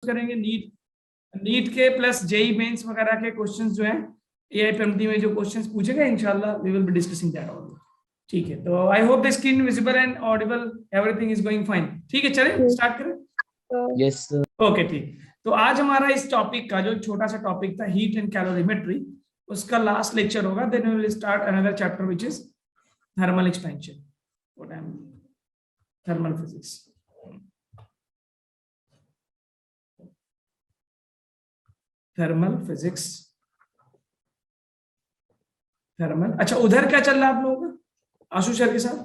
करेंगे नीट के plus JEE mains वगैरह के क्वेश्चंस जो हैं एआईपीएमटी में जो क्वेश्चंस पूछेगा इंशाल्लाह we will be discussing that all. ठीक है, तो I hope the screen visible and audible, everything is going fine. ठीक है, चलें स्टार्ट करें। Yes sir. ओके ठीक, तो आज हमारा इस टॉपिक का जो छोटा सा टॉपिक था हीट एंड कैलोरीमेट्री, उसका लास्ट लेक्चर होगा। Then we will start another chapter which is thermal expansion, what I am thermal physics. Thermal physics, thermal. अच्छा, उधर क्या चल रहा है आप लोगों का आशु सर के साथ?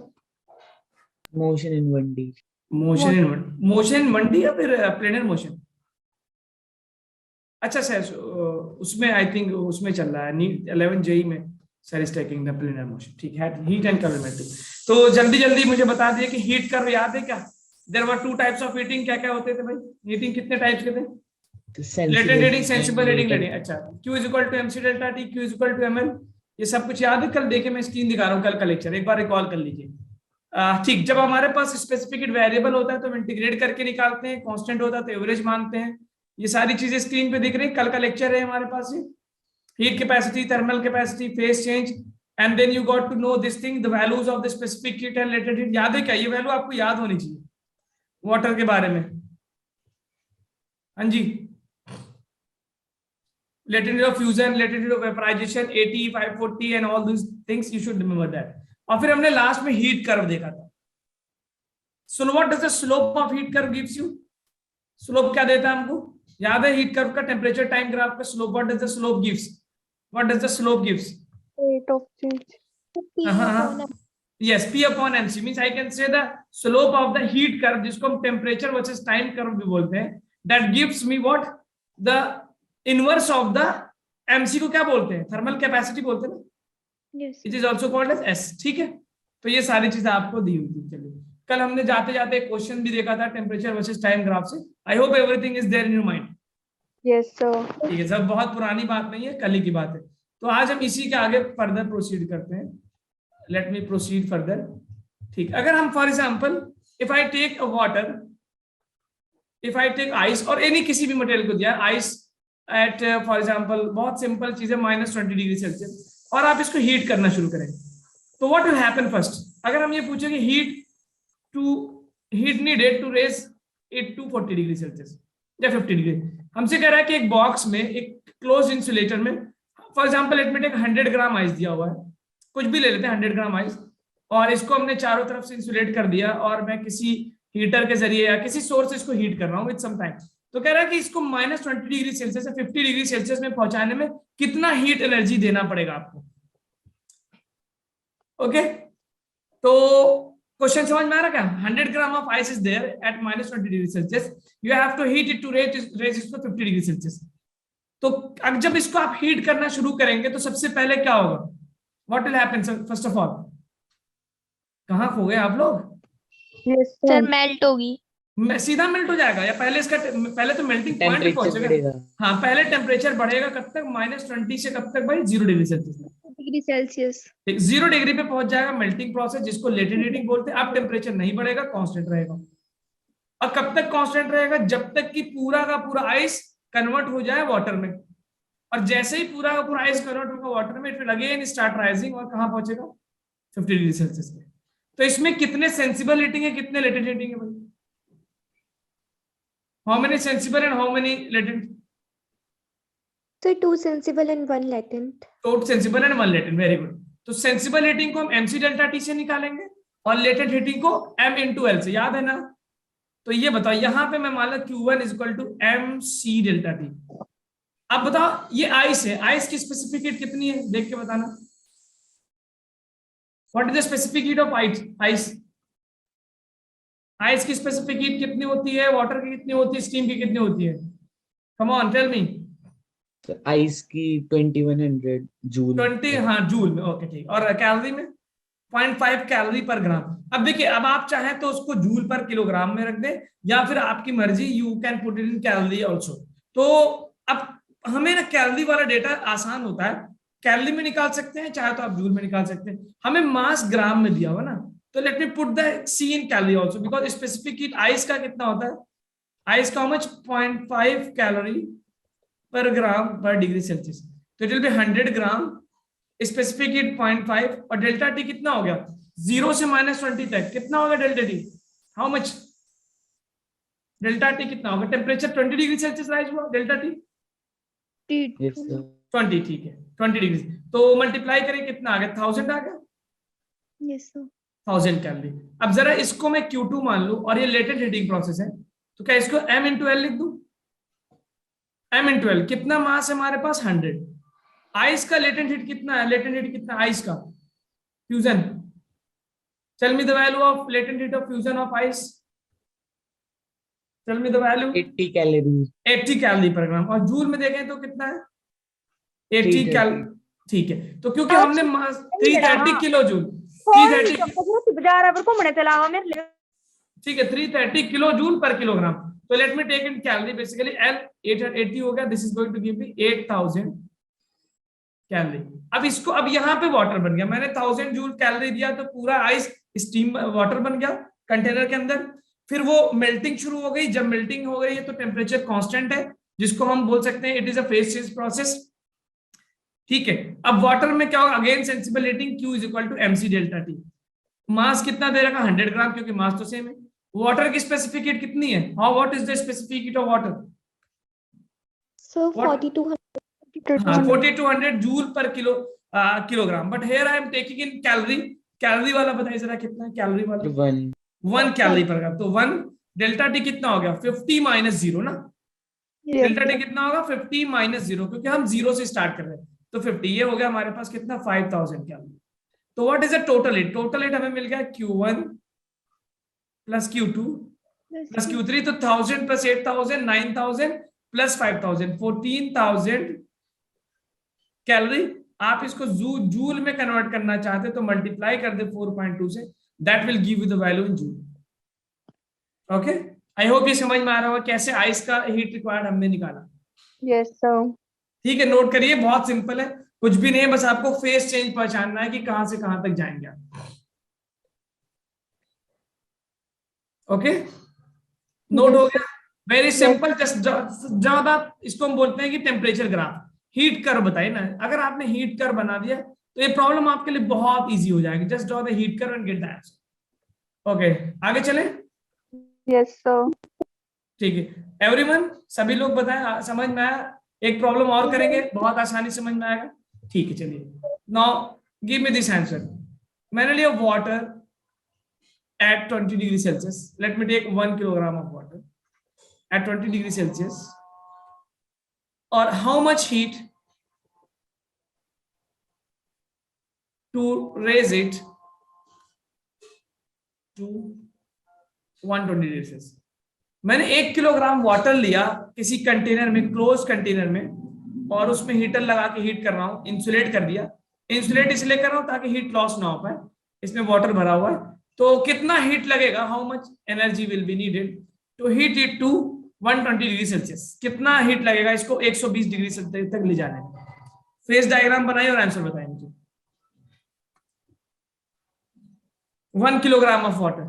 Motion in 1D। Motion in 1D या फिर प्लेनर मोशन? अच्छा सर, उसमें आई थिंक उसमें चल रहा है नीट 11 जेई में sir is taking the planar motion. ठीक है, हीट एंड कैलोरीमेट्री। तो जल्दी जल्दी मुझे बता दिए कि हीट कर्व याद है क्या? There were two types of heating, क्या क्या होते थे भाई? हीटिंग कितने टाइप्स के थे? Latent heating, sensible heating, latent. अच्छा, Q is equal to MC delta T, Q is equal to ML। ये सब कुछ याद है? कल देखे मैं स्क्रीन दिखा रहा हूँ, कल का लेक्चर एक बार रिकॉल कर लीजिए। ठीक, जब हमारे पास स्पेसिफिक वेरिएबल होता है तो हम इंटीग्रेट करके निकालते हैं, कांस्टेंट होता है तो एवरेज मानते हैं। ये सारी चीजें स्क्रीन पे दिख रही है, कल का लेक्चर है हमारे पास। ये heat capacity, thermal capacity, phase change, and then you got to know this thing, the values of the specific heat and latent heat. याद है क्या? ये वैल्यू आपको याद होनी चाहिए वाटर के बारे में। हाँ जी, latent heat of fusion, latent heat of vaporization, AT 540 and all these things you should remember that। और फिर हमने लास्ट में हीट कर्व देखा था। So what does the slope of heat curve gives you? Slope क्या देता है हमको? याद है हीट कर्व का टेम्परेचर टाइम ग्राफ का slope? What does the slope gives? What does the slope gives? Rate of change. Yes, P upon MC means I can say the slope of the heat curve, जिसको हम temperature versus time curve भी बोलते हैं, that gives me what? The inverse of the MC को क्या बोलते हैं? Thermal capacity बोलते हैं ना। Yes. It is also called as S। ठीक है, तो ये सारी चीजें आपको दी हुई थी। चलिए, कल हमने जाते जाते एक क्वेश्चन भी देखा था टेम्परेचर वर्सेस टाइम ग्राफ से। I hope everything is there in your mind. Yes, sir. ठीक है, सब बहुत पुरानी बात नहीं है, कल ही की बात है। तो आज हम इसी के आगे फर्दर प्रोसीड करते हैं। Let me proceed further. ठीक, अगर हम for example if I take a water, if I take ice और एनी किसी भी मटेरियल को दिया आइस एट फॉर एग्जाम्पल, बहुत सिंपल चीज है, -20 डिग्री सेल्सियस, और आप इसको हीट करना शुरू करें, तो व्हाट विल हैपन फर्स्ट? अगर हम ये पूछे कि heat needed to raise it to 40 degree Celsius या 50 डिग्री, हमसे कह रहा है कि एक बॉक्स में, एक क्लोज इंसुलेटर में, for example let me take 100 gram ice दिया हुआ है, कुछ भी ले लेते हैं 100 ग्राम आइस, और इसको हमने चारों तरफ से इंसुलेट कर दिया, और मैं किसी हीटर के जरिए या किसी सोर्स से इसको हीट कर रहा हूँ विद सम टाइम। तो कह रहा है कि इसको -20 डिग्री सेल्सियस से 50 डिग्री सेल्सियस में पहुंचाने में कितना हीट एनर्जी देना पड़ेगा आपको। ओके, तो क्वेश्चन समझ में आ रहा क्या? 100 gram of ice is there at -20 degree Celsius, you have to heat it to raise it to 50 degree Celsius. तो अब जब इसको आप हीट करना शुरू करेंगे तो सबसे पहले क्या होगा? What will happen first of all? कहाँ खो गए आप लोग? Yes, sir. सर मेल्ट होगी, सीधा मेल्ट हो जाएगा, या पहले तो मेल्टिंग पॉइंट पे पहुंचेगा। हाँ, पहले टेम्परेचर बढ़ेगा कब तक? -20 से कब तक भाई? 0 degree Celsius. Degree Celsius 0 degree पे पहुंच जाएगा मेल्टिंग प्रोसेस, जिसको लेटेंट हीटिंग बोलते हैं। अब टेम्परेचर नहीं बढ़ेगा, कांस्टेंट रहेगा। और कब तक कांस्टेंट रहेगा? जब तक कि पूरा का पूरा आइस कन्वर्ट हो जाए वाटर में, और जैसे ही पूरा का पूरा आइस कन्वर्ट होगा वाटर में, it will again start rising, और कहां पहुंचेगा? 50 डिग्री सेल्सियस पे। तो इसमें कितने सेंसिबल हीटिंग है, कितने लेटेंट हीटिंग है भाई? How many sensible and how many latent? So 2 sensible and 1 latent. टोट sensible and 1 latent. Very good. तो सेंसिबल हीटिंग को हम MC डेल्टा T से निकालेंगे, और लेटेंट हीटिंग को M into L से, याद है ना? तो ये बताओ, यहां पे मैं मान लो Q1 is equal to MC delta T। अब बताओ, ये आइस है, आइस की स्पेसिफिक हीट कितनी है? देख के बताना। What is the specific heat of ice? Ice की स्पेसिफिक हीट कितनी होती है? वाटर की कितनी होती है? स्टीम की कितनी होती है? Come on tell me. Ice की 2100 जूल। 20, हाँ जूल में। ओके ठीक। और कैलोरी में 0.5 कैलोरी पर ग्राम। अब देखिए, अब आप चाहें तो उसको जूल पर किलोग्राम में रख दें, या फिर आपकी मर्जी, you can put it in calorie also. तो अब हमें ना कैलोरी वाला डेटा आसान होता है, कैलोरी में निकाल सकते हैं, चाहे तो आप जूल में निकाल सकते हैं। हमें मास ग्राम में दिया हुआ ना, तो let me put the C in calorie also, because specific heat ice का कितना होता है? आइस का मच 0.5 कैलोरी पर ग्राम पर डिग्री सेल्सियस, तो it will B 100 gram, specific heat 0.5, और डेल्टा टी कितना हो गया 0 से -20 तक, कितना होगा delta T, how much, delta T कितना होगा, टेम्परेचर 20 डिग्री सेल्सियस राइज हुआ, डेल्टा टी Yes, sir. 20, ठीक है 20 डिग्री, तो मल्टीप्लाई करें कितना आ गया 1000 आ गया, Yes, sir. 1000 कैलोरी। अब जरा इसको मैं Q2 मान लूं और ये लेटेंट हीटिंग प्रोसेस है, तो क्या इसको M इंटू एल लिख दूं, M इंटू एल, कितना मास है हमारे पास 100, आइस का लेटेंट हीट कितना है, लेटेंट हीट कितना आइस का, fusion, tell me the value of latent heat of fusion of ice, tell me the value, 80 calories. 80 calorie per gram, और जूल में देखें तो कितना है 80 कैल, ठीक है, तो क्योंकि हमने 330 किलो जूल, 330, ठीक है 330 किलो जूल पर किलोग्राम, तो let me take in calorie, basically L 880 हो गया, this is going to give me 8000 calorie. अब इसको, अब यहाँ पे वाटर बन गया, मैंने 1000 जूल कैलोरी दिया तो पूरा आइस स्टीम वाटर बन गया कंटेनर के अंदर, फिर वो मेल्टिंग शुरू हो गई, जब मेल्टिंग हो गई है तो टेम्परेचर कांस्टेंट है, जिसको हम बोल सकते हैं it is a phase change process, ठीक है। अब वाटर में क्या होगा, again sensible heating, Q is equal to MC delta T, mass कितना दे रखा 100 ग्राम, क्योंकि मास तो सेम है, वाटर की स्पेसिफिक हीट कितनी है, how what is the specific heat of water, So What? 4200. 4200 joule per kilogram, but here I am taking in calorie, calorie वाला बताइए जरा कितना है कैलोरी वाला, 1 कैलोरी पर ग्राम, तो 1 डेल्टा टी कितना हो गया 50 माइनस 0 ना, डेल्टा टी कितना होगा 50 माइनस 0, क्योंकि हम 0 से स्टार्ट कर रहे हैं, तो 50, ये हो गया हमारे पास कितना 5000 कैलोरी, तो what is the total heat, total heat हमें मिल गया Q1 plus Q2 plus Q3, तो 1000 प्लस 8000 9000 प्लस 5000 14000 कैलोरी। आप इसको जूल में कन्वर्ट करना चाहते तो मल्टीप्लाई कर दे 4.2 से, that will give you the value in joule. Okay, I hope ये समझ में आ रहा होगा कैसे आइस का हीट रिक्वायर्ड हमने निकाला। Yes, sir. ठीक है, नोट करिए, बहुत सिंपल है, कुछ भी नहीं है, बस आपको फेस चेंज पहचानना है कि कहां से कहां तक जाएंगे आप। ओके, नोट हो गया, वेरी सिंपल, जस्ट ज्यादा इसको हम बोलते हैं कि टेम्परेचर ग्राफ, हीट कर्व बताइए ना, अगर आपने हीट कर्व बना दिया तो ये प्रॉब्लम आपके लिए बहुत इजी हो जाएगी, just draw the heat curve and get the answer. Okay, आगे चले, Yes, sir. ठीक है एवरीवन, सभी लोग बताएं समझ में आया, एक प्रॉब्लम और करेंगे, बहुत आसानी समझ में आएगा, ठीक है चलिए, now give me this answer, मैंने लिया water at 20 degree Celsius, let me take 1 kilogram of water at 20 degree Celsius, or how much heat to raise it to 120 degree Celsius। मैंने 1 किलोग्राम वाटर लिया किसी कंटेनर में, close container में, और उसमें heater लगा के हीट कर रहा हूं, इंसुलेट कर दिया, इंसुलेट इसलिए कर रहा हूं ताकि हीट लॉस ना हो पाए, इसमें वाटर भरा हुआ है, तो कितना हीट लगेगा, how much energy will be needed to heat it to 120 degree Celsius, कितना हीट लगेगा इसको 120 डिग्री सेल्सियस तक ले जाने में। फेस डायग्राम बनाइए और आंसर बताइए मुझे। 1 किलोग्राम ऑफ वाटर,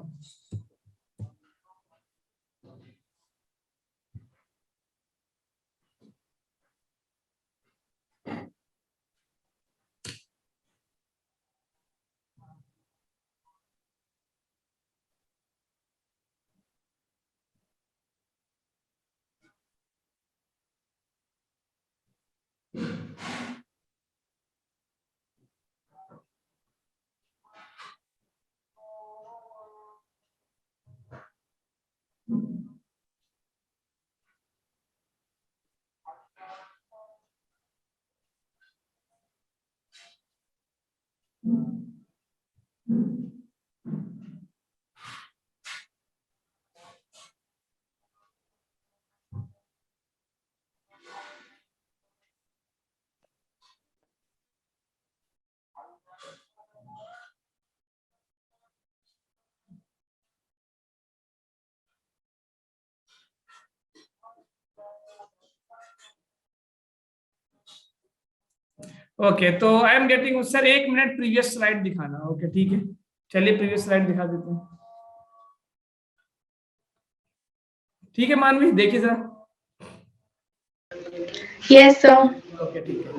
ओके, तो I am getting sir 1 minute previous slide दिखाना। ओके ठीक है, चलिए प्रीवियस स्लाइड दिखा देते हैं। ठीक है मानवी, देखिए जरा। Yes, sir. ओके ठीक है,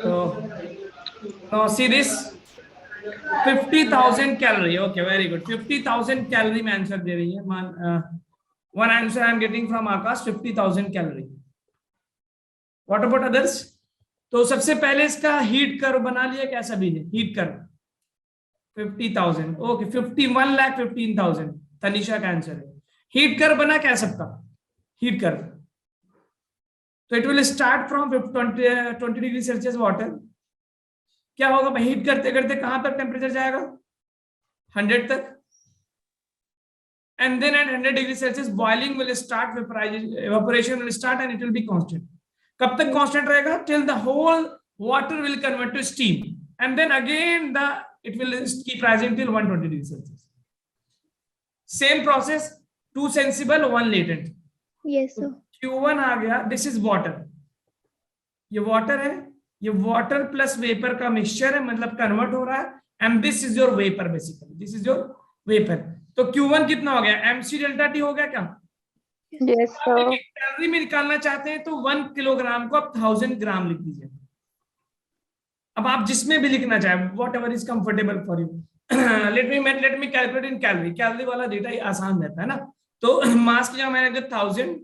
तो now see this 50,000 calorie, okay very good, 50,000 calorie में आंसर दे रही है one answer I am getting from Akash, 50,000 calorie. What about others? तो सबसे पहले इसका हीट कर्व बना लिया क्या सभी ने? हीट कर्व 50,000, ओके 51,15,000 तनिषा का आंसर है। हीट कर्व बना क्या सबका? हीट कर्व, तो it will start from 20 degree Celsius water, क्या होगा भाई हीट करते करते कहां तक टेम्परेचर जाएगा? 100 तक, and then at 100 degree Celsius boiling will start, evaporation will start and it will be constant। कब तक कांस्टेंट रहेगा? Till the whole water will convert to steam, and then again the it will keep rising till 120 degree Celsius. Same process, 2 sensible 1 latent. Yes, sir. Q1 आ गया, this is water, ये water है, ये water plus vapour का mixture है, मतलब convert हो रहा है, and this is your vapour, basically this is your vapour. तो Q1 कितना हो गया? mc डेल्टा टी हो गया क्या? Yes, sir. कैलोरी में निकालना चाहते हैं तो 1 किलोग्राम को आप 1000 ग्राम लिख दीजिए। अब आप जिसमें भी लिखना चाहे, what ever is comfortable for you. Let me calculate in calorie, calorie वाला डेटा ही आसान रहता है ना। तो मास की जगह मैंने 1000,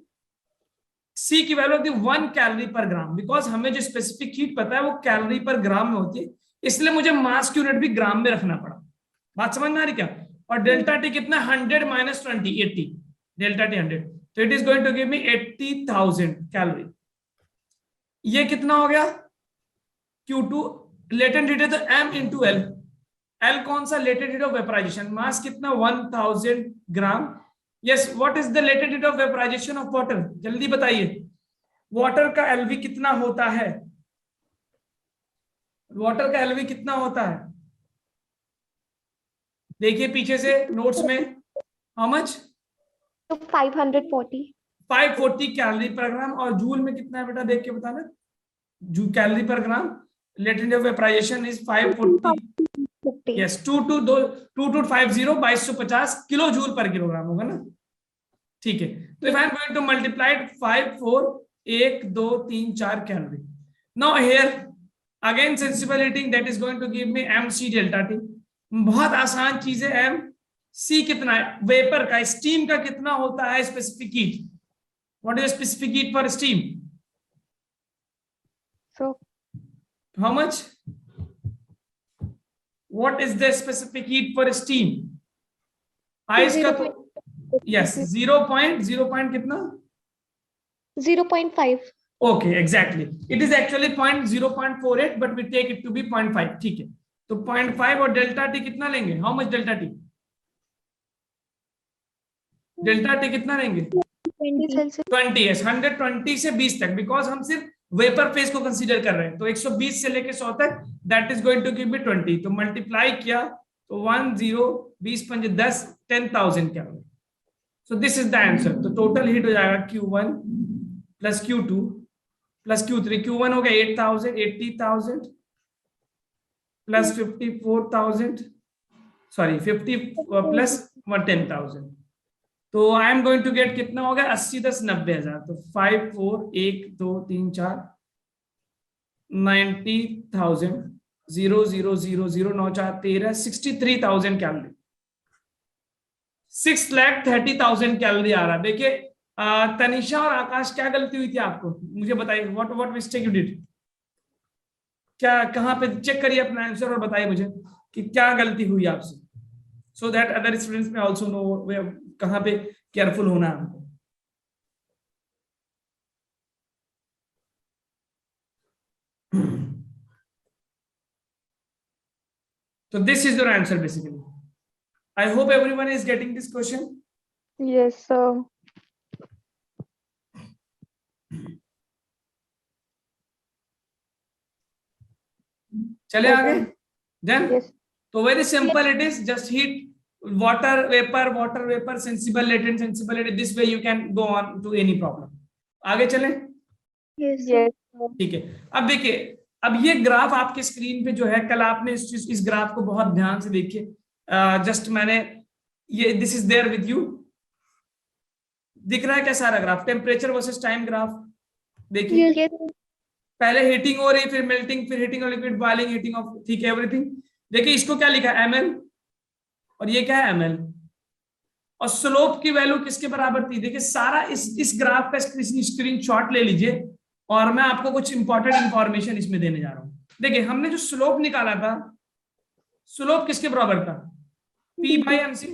सी की वैल्यू होती है 1 कैलोरी पर ग्राम, बिकॉज हमें जो स्पेसिफिक हीट पता है वो कैलोरी पर ग्राम में होती है, इसलिए मुझे मास की यूनिट भी ग्राम में रखना पड़ा। बात समझ में आ रही क्या? और डेल्टा टी कितना? 100 माइनस 20, 80, डेल्टा टी 100, तो it is going to give me 80,000 calorie. ये कितना हो गया? Q2 लेटेंट हीट है तो m इंटू एल, एल कौन सा? Latent heat of vaporisation. Mass कितना? 1000 gram. Yes, what is the latent heat of vaporisation of water? जल्दी बताइए, वाटर का एलवी कितना होता है? वाटर का एलवी कितना होता है? देखिए पीछे से नोट्स में, how much? So 540. 540 calorie per gram. और जूल में कितना है बेटा, देख के बताना। जू calorie per gram, latent of vaporisation is 540। 50. Yes, 2250 kilo joule per kilogram होगा ना। ठीक है, तो if I am going to multiplied 5 4 1 2 3 4 calorie. Now here again sensible heating, that is going to give me mc delta T. बहुत आसान चीज है। M C कितना है? वेपर का, स्टीम का कितना होता है specific heat? What is specific heat for steam? So, how much? What is the specific heat for steam? Ice का तो यस 0.0 कितना? 0.5. Okay, exactly. It is actually 0.48, but we take it to be 0.5. ठीक है, तो 0.5 और delta T कितना लेंगे? How much delta T? Delta T कितना लेंगे? 20 Celsius. 20, yes, 120 से 20 तक, बिकॉज हम सिर्फ वेपर फेज को कंसीडर कर रहे हैं। तो 120 से लेके 100 तक, that is going to give me 20। तो मल्टीप्लाई किया तो 1 0 20 5 10 10,000 calorie. So this is the answer. तो टोटल हीट हो जाएगा Q1 plus Q2 plus Q3। Q1 हो गया 8,000, 80,000 प्लस 54,000, सॉरी 50 प्लस 10,000। तो I am going to get कितना हो गया? 80 10 90,000। तो 5 4 1 2 3 4 90,000 0 0 0 0 9 4 13 63,000 कैलोरी, 6,30,000 कैलोरी आ रहा है। देखिए तनिषा और आकाश, क्या गलती हुई थी आपको? मुझे बताइए, व्हाट मिस्टेक यू डिड? क्या कहां पे चेक करिए अपना आंसर और बताइए मुझे कि क्या गलती हुई आपसे, सो दैट अदर स्टूडेंट्स में आल्सो नो कहां पे केयरफुल होना है हमको। So this is your answer basically. I hope everyone is getting this question. yes, sir. चले आगे then. Yes. तो very simple it is, just heat water vapor sensible latent sensible latent, this way you can go on to any problem. आगे चले। Yes, sir. Yes, sir. ठीक है, अब देखिए, अब ये ग्राफ आपके स्क्रीन पे जो है, कल आपने इस ग्राफ को बहुत ध्यान से देखिए। जस्ट मैंने ये this is there with you, दिख रहा है क्या सारा graph? Temperature versus time graph देखिए। Yes. पहले हीटिंग हो रही, फिर मेल्टिंग, फिर heating of liquid, boiling, heating of, ठीक है, एवरीथिंग। देखिए इसको क्या लिखा है, ml, और ये क्या है ml। और स्लोप की वैल्यू किसके बराबर थी? देखिए सारा इस ग्राफ का स्क्रीनशॉट ले लीजिए, और मैं आपको कुछ इंपॉर्टेंट इंफॉर्मेशन इसमें देने जा रहा हूं। देखिए हमने जो स्लोप निकाला था, स्लोप किसके बराबर था? P by MC।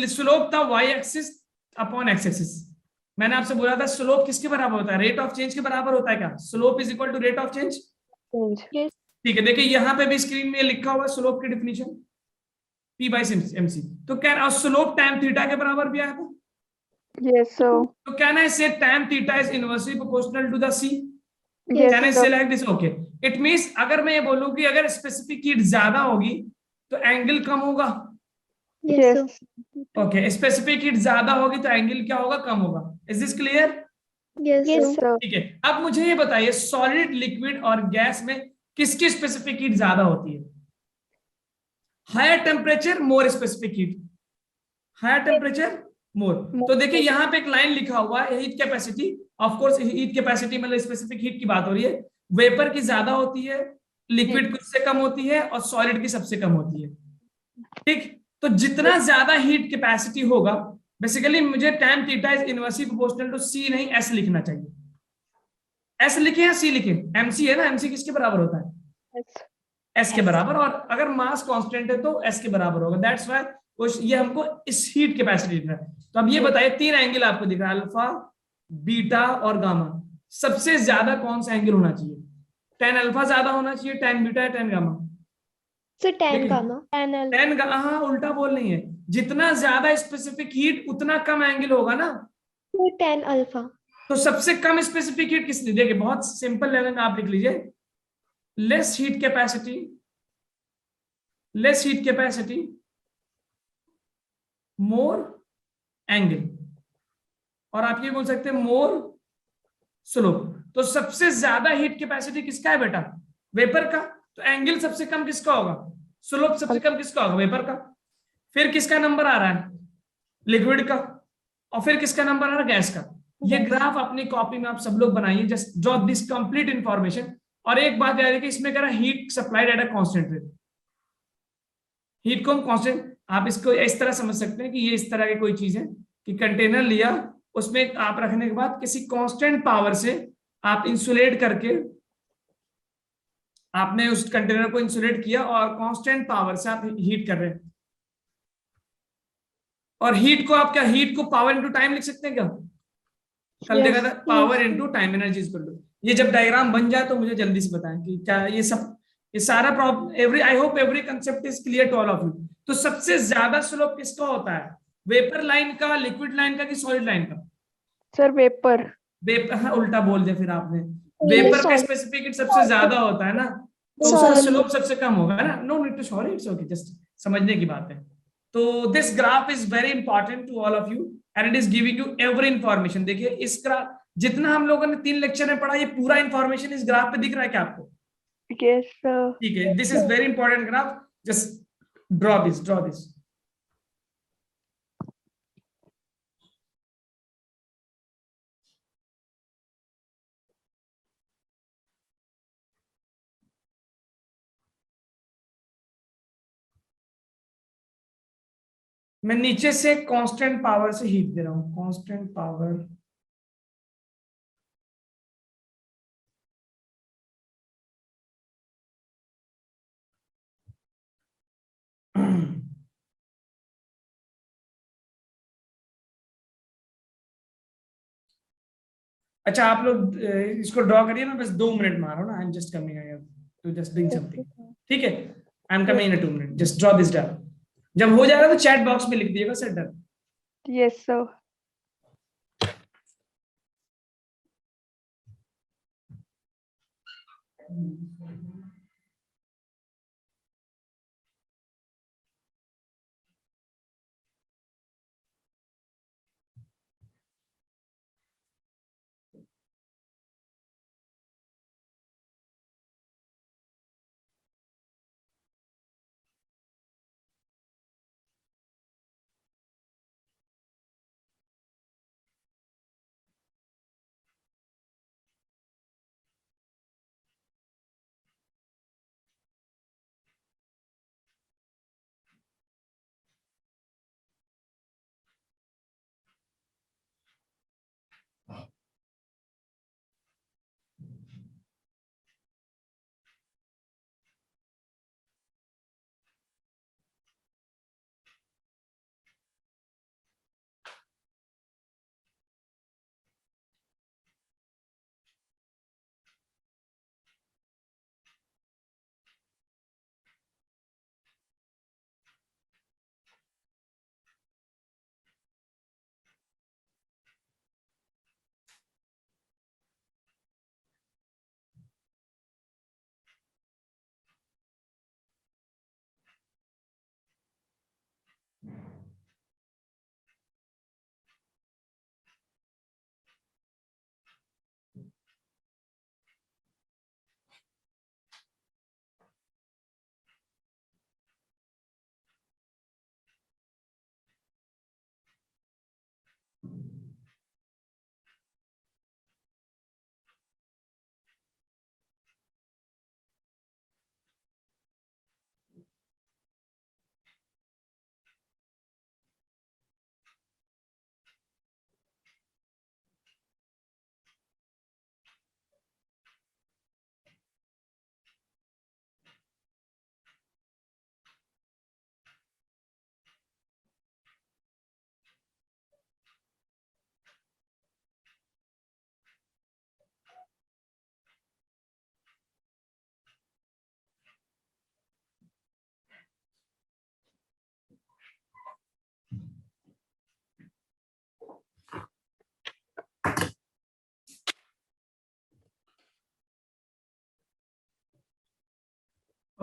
स्लोप था y axis upon x axis. मैंने आपसे बोला था स्लोप किसके बराबर होता है? रेट ऑफ चेंज के बराबर होता है क्या? Slope is equal to rate of change. Change. ठीक है, देखिए यहाँ पे भी स्क्रीन में लिखा हुआ है स्लोप की डेफिनेशन, P बाई MC। तो क्या स्लोप tan थीटा के बराबर भी आया था? Yes, sir. तो can I say tan theta is inversely proportional to the C? Yes, can I sir. Say like this? Okay, it means अगर मैं ये बोलूं कि अगर स्पेसिफिक हीट ज्यादा होगी तो एंगल कम होगा। Yes. Yes. Okay, specific heat ज्यादा होगी तो एंगल क्या होगा? कम होगा। Is this clear? Yes. Yes, Sir. sir. ठीक है, अब मुझे ये बताइए सॉलिड, लिक्विड और गैस में किसकी स्पेसिफिक हीट ज्यादा होती है? Higher temperature more specific heat, higher temperature more. तो देखिए यहाँ पे एक लाइन लिखा हुआ है, heat capacity, of course heat capacity मतलब स्पेसिफिक हीट की बात हो रही है। वेपर की ज्यादा होती है, लिक्विड की उससे कम होती है, और सॉलिड की सबसे कम होती है। ठीक, तो जितना ज्यादा हीट कैपेसिटी होगा, बेसिकली मुझे tan theta is inversely proportional to C, नहीं S लिखना चाहिए। S लिखे या C लिखे? MC है ना, MC किसके बराबर होता है? Yes. S के बराबर, और अगर मास कांस्टेंट है तो S के बराबर होगा। दैट्स व्हाई ये हमको इस हीट कैपेसिटी दिख रहा है। तो अब ये बताइए, तीन एंगल आपको दिख रहा है, अल्फा, बीटा और गामा। सबसे ज्यादा कौन सा एंगल होना चाहिए? tan अल्फा ज्यादा होना चाहिए, tan बीटा या tan gamma? So tan gamma. tan, हाँ उल्टा बोल नहीं है, जितना ज्यादा स्पेसिफिक हीट उतना कम एंगल होगा ना। So tan alpha. तो सबसे कम स्पेसिफिक हीट किसने? देखिए बहुत सिंपल लेवल में आप लिख लीजिए, less heat capacity, less heat capacity more angle, और आप ये बोल सकते हैं मोर स्लोप। तो सबसे ज्यादा हीट कैपेसिटी किसका है बेटा? वेपर का। तो एंगल सबसे कम किसका होगा? स्लोप सबसे कम किसका होगा? वेपर का। फिर किसका नंबर आ रहा है? लिक्विड का। और फिर किसका नंबर आ रहा है? गैस का। ये ग्राफ अपनी कॉपी में आप सब लोग बनाइए, just jot this complete information. और एक बात याद है कि इसमें कह रहा है heat supplied at a constant rate. Heat को हम कांस्टेंट, आप इसको इस तरह समझ सकते हैं कि ये इस तरह की कोई चीज है कि कंटेनर लिया, उसमें आप रखने के बाद किसी कांस्टेंट पावर से आप इंसुलेट करके, आपने उस कंटेनर को इंसुलेट किया और कांस्टेंट पावर से आप हीट कर रहे हैं। और हीट को आप क्या, हीट को पावर इनटू टाइम लिख सकते हैं क्या? कल देखा था power into time energy is equal to. ये जब डायग्राम बन जाए तो मुझे जल्दी से बताएं कि क्या ये सब, ये सारा problem, every, I hope every concept is clear to all of you. तो सबसे ज्यादा स्लोप किसका होता है? वेपर लाइन का, लिक्विड लाइन का, कि सॉलिड लाइन का? Sir, vapor. वेपर, हाँ उल्टा बोल दिया फिर आपने। वेपर का स्पेसिफिक हीट सबसे ज्यादा होता है ना, तो उसका स्लोप सबसे कम होगा ना। No need to sorry, it's okay, just समझने की बात है। तो this graph is very important to all of you and it is giving you every information. देखिए इस ग्राफ, जितना हम लोगों ने 3 लेक्चर में पढ़ा, ये पूरा इंफॉर्मेशन इस ग्राफ पे दिख रहा है क्या आपको? Yes, sir. ठीक है, this is very important graph, just draw this, draw this. मैं नीचे से कांस्टेंट पावर से हीट दे रहा हूं, कांस्टेंट पावर अच्छा आप लोग इसको ड्रॉ करिए, मैं बस 2 मिनट मारो ना, I am just coming to just doing something. ठीक है, I am coming in 2 minute, just draw this down. जब हो जाएगा तो चैट बॉक्स में लिख दिएगा sir done. Yes, sir.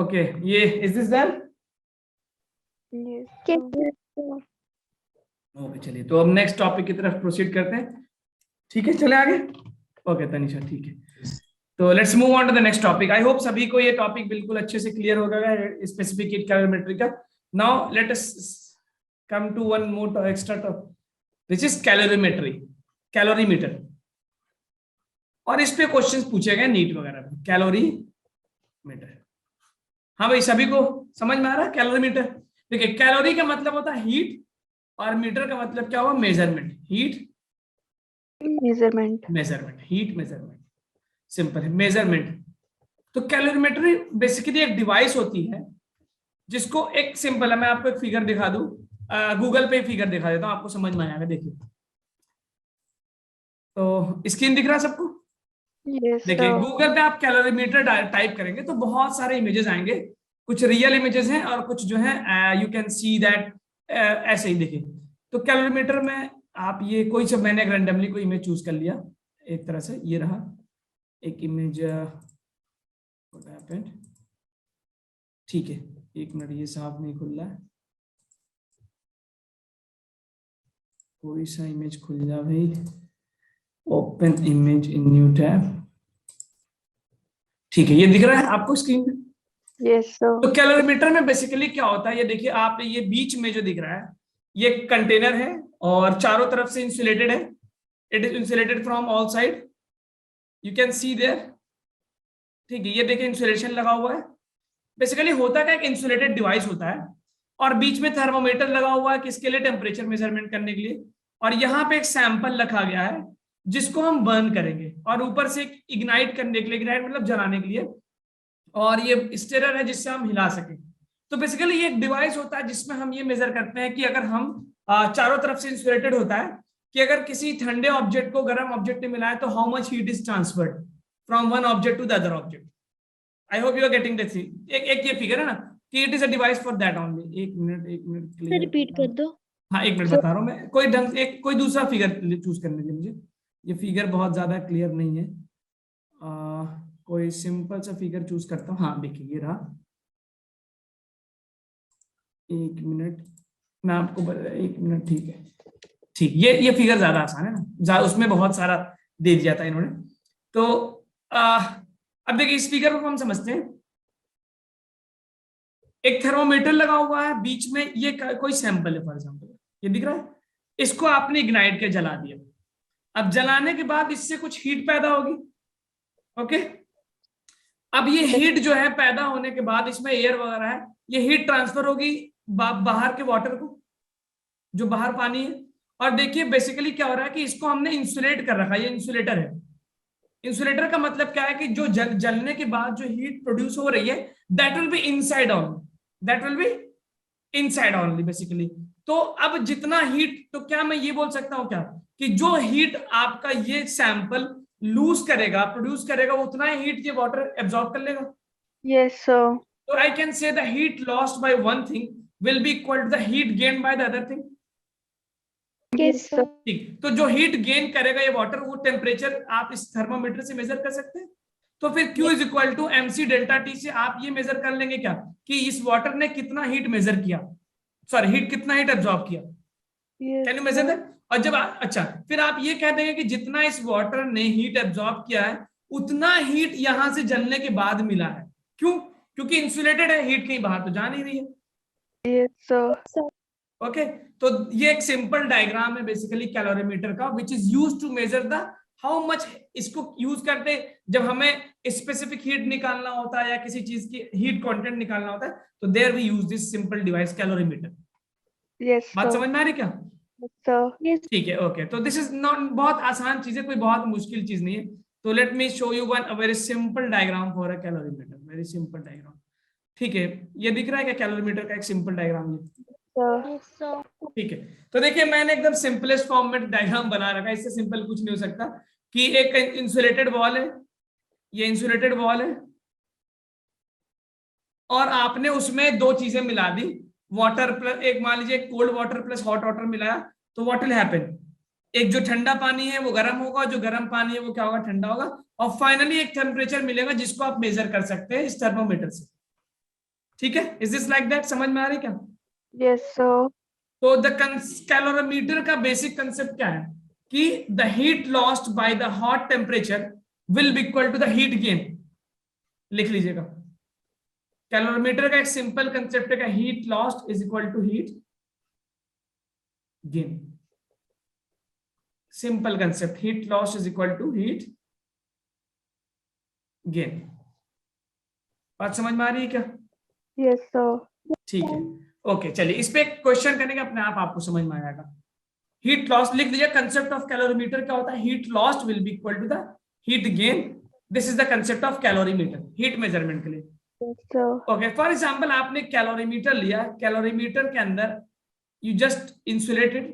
Okay, ये is this done? Yes, Yes, sir. sir. Okay, चलिए तो अब नेक्स्ट टॉपिक की तरफ प्रोसीड करते हैं। ठीक है, चले आगे। ओके तनिषा, ठीक है, तो let's move on to the next topic. I hope सभी को ये टॉपिक बिल्कुल अच्छे से क्लियर हो गया है, स्पेसिफिक हीट कैलोरीमेट्री का। Now let us come to one more extra topic, which is calorimetry, calorimeter. और इस पे क्वेश्चंस पूछे गए नीट वगैरह में, कैलोरीमीटर। हाँ भाई, सभी को समझ में आ रहा है कैलोरीमीटर? देखिए, कैलोरी का मतलब होता है हीट, और मीटर का मतलब क्या हुआ? Measurement, heat Measurement. Measurement, heat measurement, simple है, मेजरमेंट। तो कैलोरीमेट्री बेसिकली एक डिवाइस होती है जिसको, एक सिंपल है, मैं आपको एक फिगर दिखा दूं, गूगल पे फिगर दिखा देता हूं, आपको समझ में आएगा। देखिए, तो स्क्रीन दिख रहा है सबको? Yes, देखिए, sir. गूगल पे आप कैलोरीमीटर टाइप करेंगे तो बहुत सारे इमेजेस आएंगे, कुछ रियल इमेजेस हैं और कुछ जो है यू कैन सी दैट ऐसे ही। देखिए, तो कैलोरीमीटर में आप ये कोई सब, मैंने रैंडमली कोई इमेज चूज कर लिया एक तरह से, ये रहा एक इमेज, ठीक है, एक मिनट, ये साफ नहीं खुल रहा है, कोई सा इमेज खुल जा भाई, open image in new tab. ठीक है, ये दिख रहा है आपको स्क्रीन पे? Yes, sir. तो कैलोरीमीटर में बेसिकली क्या होता है, ये देखिए आप, ये बीच में जो दिख रहा है ये कंटेनर है और चारों तरफ से इंसुलेटेड है, it is insulated from all side, you can see there. ठीक है, ये देखिए इंसुलेशन लगा हुआ है। बेसिकली होता क्या है, एक इंसुलेटेड डिवाइस होता है और बीच में थर्मोमीटर लगा हुआ है, किसके लिए? टेम्परेचर मेजरमेंट करने के लिए। और यहाँ पे एक सैंपल रखा गया है जिसको हम बर्न करेंगे, और ऊपर से इग्नाइट करने के लिए, इग्नाइट मतलब जलाने के लिए, और ये स्टेरर है जिससे हम हिला सकें। तो बेसिकली ये एक डिवाइस होता है जिसमें हम ये मेजर करते हैं कि अगर हम चारों तरफ से इंसुलेटेड होता है, कि अगर किसी ठंडे ऑब्जेक्ट को गर्म ऑब्जेक्ट में मिलाए तो how much heat is transferred from one object to the other object. I hope you are getting this. एक ये फिगर है ना, कि it is a device for that only. एक मिनट क्लियर रिपीट कर दो। हाँ, एक मिनट बता रहा हूँ मैं, कोई ढंग, एक कोई दूसरा फिगर चूज करने दीजिए मुझे, ये फिगर बहुत ज्यादा क्लियर नहीं है। कोई सिंपल सा फिगर चूज करता हूँ। हाँ देखिए, ये रहा, एक मिनट मैं आपको एक मिनट, ठीक है, ठीक, ये फिगर ज्यादा आसान है ना, उसमें बहुत सारा दे दिया था इन्होंने। तो अब देखिए, इस फिगर को हम समझते हैं, एक थर्मोमीटर लगा हुआ है बीच में, ये कोई सैंपल है फॉर एग्जांपल, ये दिख रहा है, इसको आपने इग्नाइट के जला दिया। अब जलाने के बाद इससे कुछ हीट पैदा होगी, ओके। अब ये हीट जो है पैदा होने के बाद, इसमें एयर वगैरह है, ये हीट ट्रांसफर होगी बाहर के वाटर को, जो बाहर पानी है। और देखिए बेसिकली क्या हो रहा है कि इसको हमने इंसुलेट कर रखा है, ये इंसुलेटर है। इंसुलेटर का मतलब क्या है कि जो जलने के बाद जो हीट प्रोड्यूस हो रही है, that will be inside only, that will be inside only basically. तो अब जितना हीट, तो क्या मैं ये बोल सकता हूं क्या, कि जो हीट आपका ये सैंपल लूज करेगा, प्रोड्यूस करेगा, उतना ही हीट ये वाटर एब्जॉर्ब कर लेगा। Yes, sir. तो I can say the heat lost by one thing will be equal to the heat gain by the other thing. Yes, sir. ठीक, तो जो हीट गेन करेगा ये वाटर, वो टेम्परेचर आप इस थर्मामीटर से मेजर कर सकते हैं। तो फिर Q is equal to MC delta T से आप ये मेजर कर लेंगे क्या, कि इस वाटर ने कितना हीट मेजर किया, सॉरी हीट कितना हीट एब्जॉर्ब किया। Yes, can you measure sir. That? और जब अच्छा, फिर आप ये कह देंगे कि जितना इस वाटर ने हीट एब्जॉर्ब किया है, उतना हीट यहां से जलने के बाद मिला है। क्यों? क्योंकि इंसुलेटेड है, हीट कहीं बाहर तो जा नहीं रही है। Yes, sir. ओके, तो ये एक सिंपल डायग्राम है बेसिकली कैलोरीमीटर का, which is use to measure the how much. इसको यूज करते जब हमें स्पेसिफिक हीट निकालना होता है या किसी चीज की हीट कंटेंट निकालना होता है, तो there we use this simple device calorimeter. Yes, बात sir. समझ में आ रही क्या? Yes, sir. Yes. ठीक है, ओके, तो दिस इज नॉट, बहुत आसान चीज है, कोई बहुत मुश्किल चीज नहीं है। तो let me show you one very simple diagram for a calorimeter, very simple diagram. ठीक है, ये दिख रहा है क्या कैलोरीमीटर का एक सिंपल डायग्राम? Sir. ठीक है, तो देखिए मैंने एकदम सिंपलेस्ट फॉर्म में डायग्राम बना रखा है, इससे सिंपल कुछ नहीं हो सकता। कि एक इंसुलेटेड वॉल है, ये इंसुलेटेड वॉल है, और आपने उसमें दो चीजें मिला दी, वाटर प्लस, एक मान लीजिए cold water plus hot water मिलाया, तो व्हाट विल हैपन, एक जो ठंडा पानी है वो गर्म होगा, जो गर्म पानी है वो क्या होगा, ठंडा होगा, और फाइनली एक टेम्परेचर मिलेगा जिसको आप मेजर कर सकते हैं इस थर्मोमीटर से। ठीक है, इज दिस लाइक दैट, समझ में आ रही क्या? Yes, sir. तो द कैलोरीमीटर का बेसिक कंसेप्ट क्या है कि the heat lost by the hot temperature will be equal to the heat gain. लिख लीजिएगा, कैलोरीमीटर का एक सिंपल कंसेप्ट है, heat lost is equal to heat gain. Simple concept, heat loss is equal to heat gain. बात समझ में आ रही है क्या? Yes, sir. ठीक है, ओके चलिए इस पे क्वेश्चन करेंगे, अपने आप आपको समझ में आ जाएगा। हीट लॉस लिख दीजिए, कंसेप्ट ऑफ कैलोरीमीटर क्या होता है, heat lost will be equal to the heat gain. This is the concept of calorimeter, heat measurement के लिए। Yes, sir. Okay, for example आपने कैलोरीमीटर लिया, कैलोरीमीटर के अंदर you just insulated,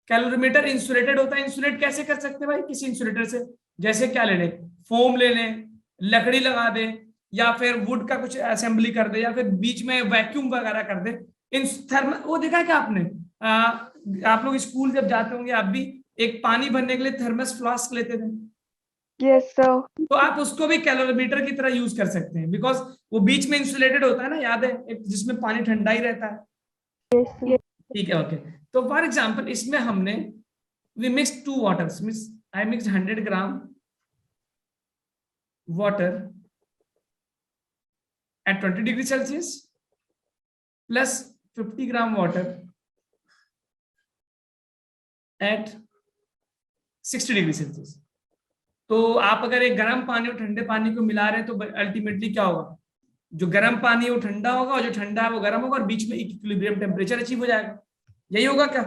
calorimeter insulated होता है। इंसुलेट कैसे कर सकते हैं भाई, किसी इंसुलेटर से, जैसे क्या ले लें, फोम ले लें, लकड़ी लगा दे, या फिर वुड का कुछ असेंबली कर दे, या फिर बीच में वैक्यूम वगैरह कर दे। इन थर्मल, वो देखा क्या आपने, आप लोग स्कूल जब जाते होंगे आप भी, एक पानी भरने के लिए थर्मस फ्लास्क लेते थे, Yes, sir. तो आप उसको भी कैलोरीमीटर की तरह यूज कर सकते हैं, बिकॉज वो बीच में इंसुलेटेड होता है ना, याद है, एक जिसमें पानी ठंडा ही रहता है। Yes, yes. ठीक है, ओके। तो फॉर एग्जांपल इसमें हमने we mix 2 waters, means I mix 100 gram water at 20 degree Celsius plus 50 gram water at 60 degree Celsius। तो आप अगर एक गर्म पानी और ठंडे पानी को मिला रहे हैं तो अल्टीमेटली क्या होगा, जो गर्म पानी है वो ठंडा होगा और जो ठंडा है वो गर्म होगा, और बीच में इक्विलिब्रियम टेम्परेचर अचीव हो जाएगा। यही होगा क्या?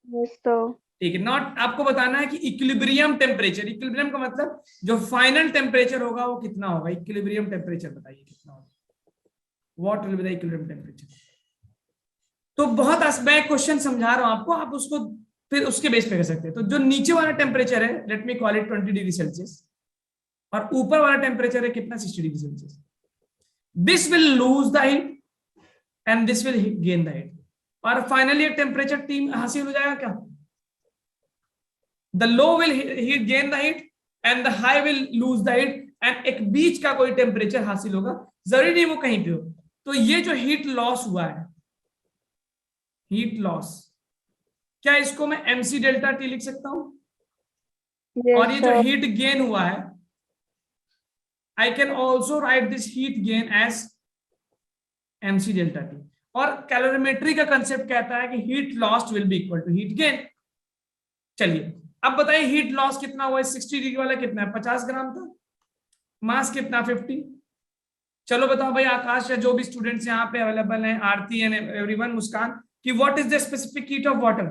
Yes, sir. ठीक है, नॉट आपको बताना है कि इक्विलिब्रियम टेम्परेचर, इक्विलिब्रियम का मतलब जो फाइनल टेम्परेचर होगा वो कितना होगा, इक्विलिब्रियम टेम्परेचर बताइए कितना होगा, what will be the equilibrium temperature. तो बहुत मैं क्वेश्चन समझा रहा हूं आपको, आप उसको फिर उसके बेस पे कर सकते हैं। तो जो नीचे वाला टेम्परेचर है, let me call it 20 degree Celsius, और ऊपर वाला टेम्परेचर है कितना, 60 degree Celsius. This will lose the heat and this will gain the heat, और फाइनली टेम्परेचर टी हासिल हो जाएगा क्या, the low will heat gain the heat and the high will lose the heat, and एक बीच का कोई temperature हासिल होगा, जरूरी नहीं वो कहीं पे हो। तो ये जो हीट लॉस हुआ है, हीट लॉस, क्या इसको मैं mc डेल्टा टी लिख सकता हूं? Yes, और ये जो sir. हीट गेन हुआ है, I can also write this heat gain as mc delta T. और कैलोरीमेट्री का कंसेप्ट कहता है कि heat lost will be equal to heat gain. चलिए अब बताइए हीट लॉस कितना हुआ है, 60 डिग्री वाला कितना है, 50 ग्राम था, मास कितना 50। चलो बताओ भाई आकाश या जो भी स्टूडेंट्स यहाँ पे अवेलेबल हैं, आरती एंड एवरीवन, मुस्कान, कि what is the specific heat of water,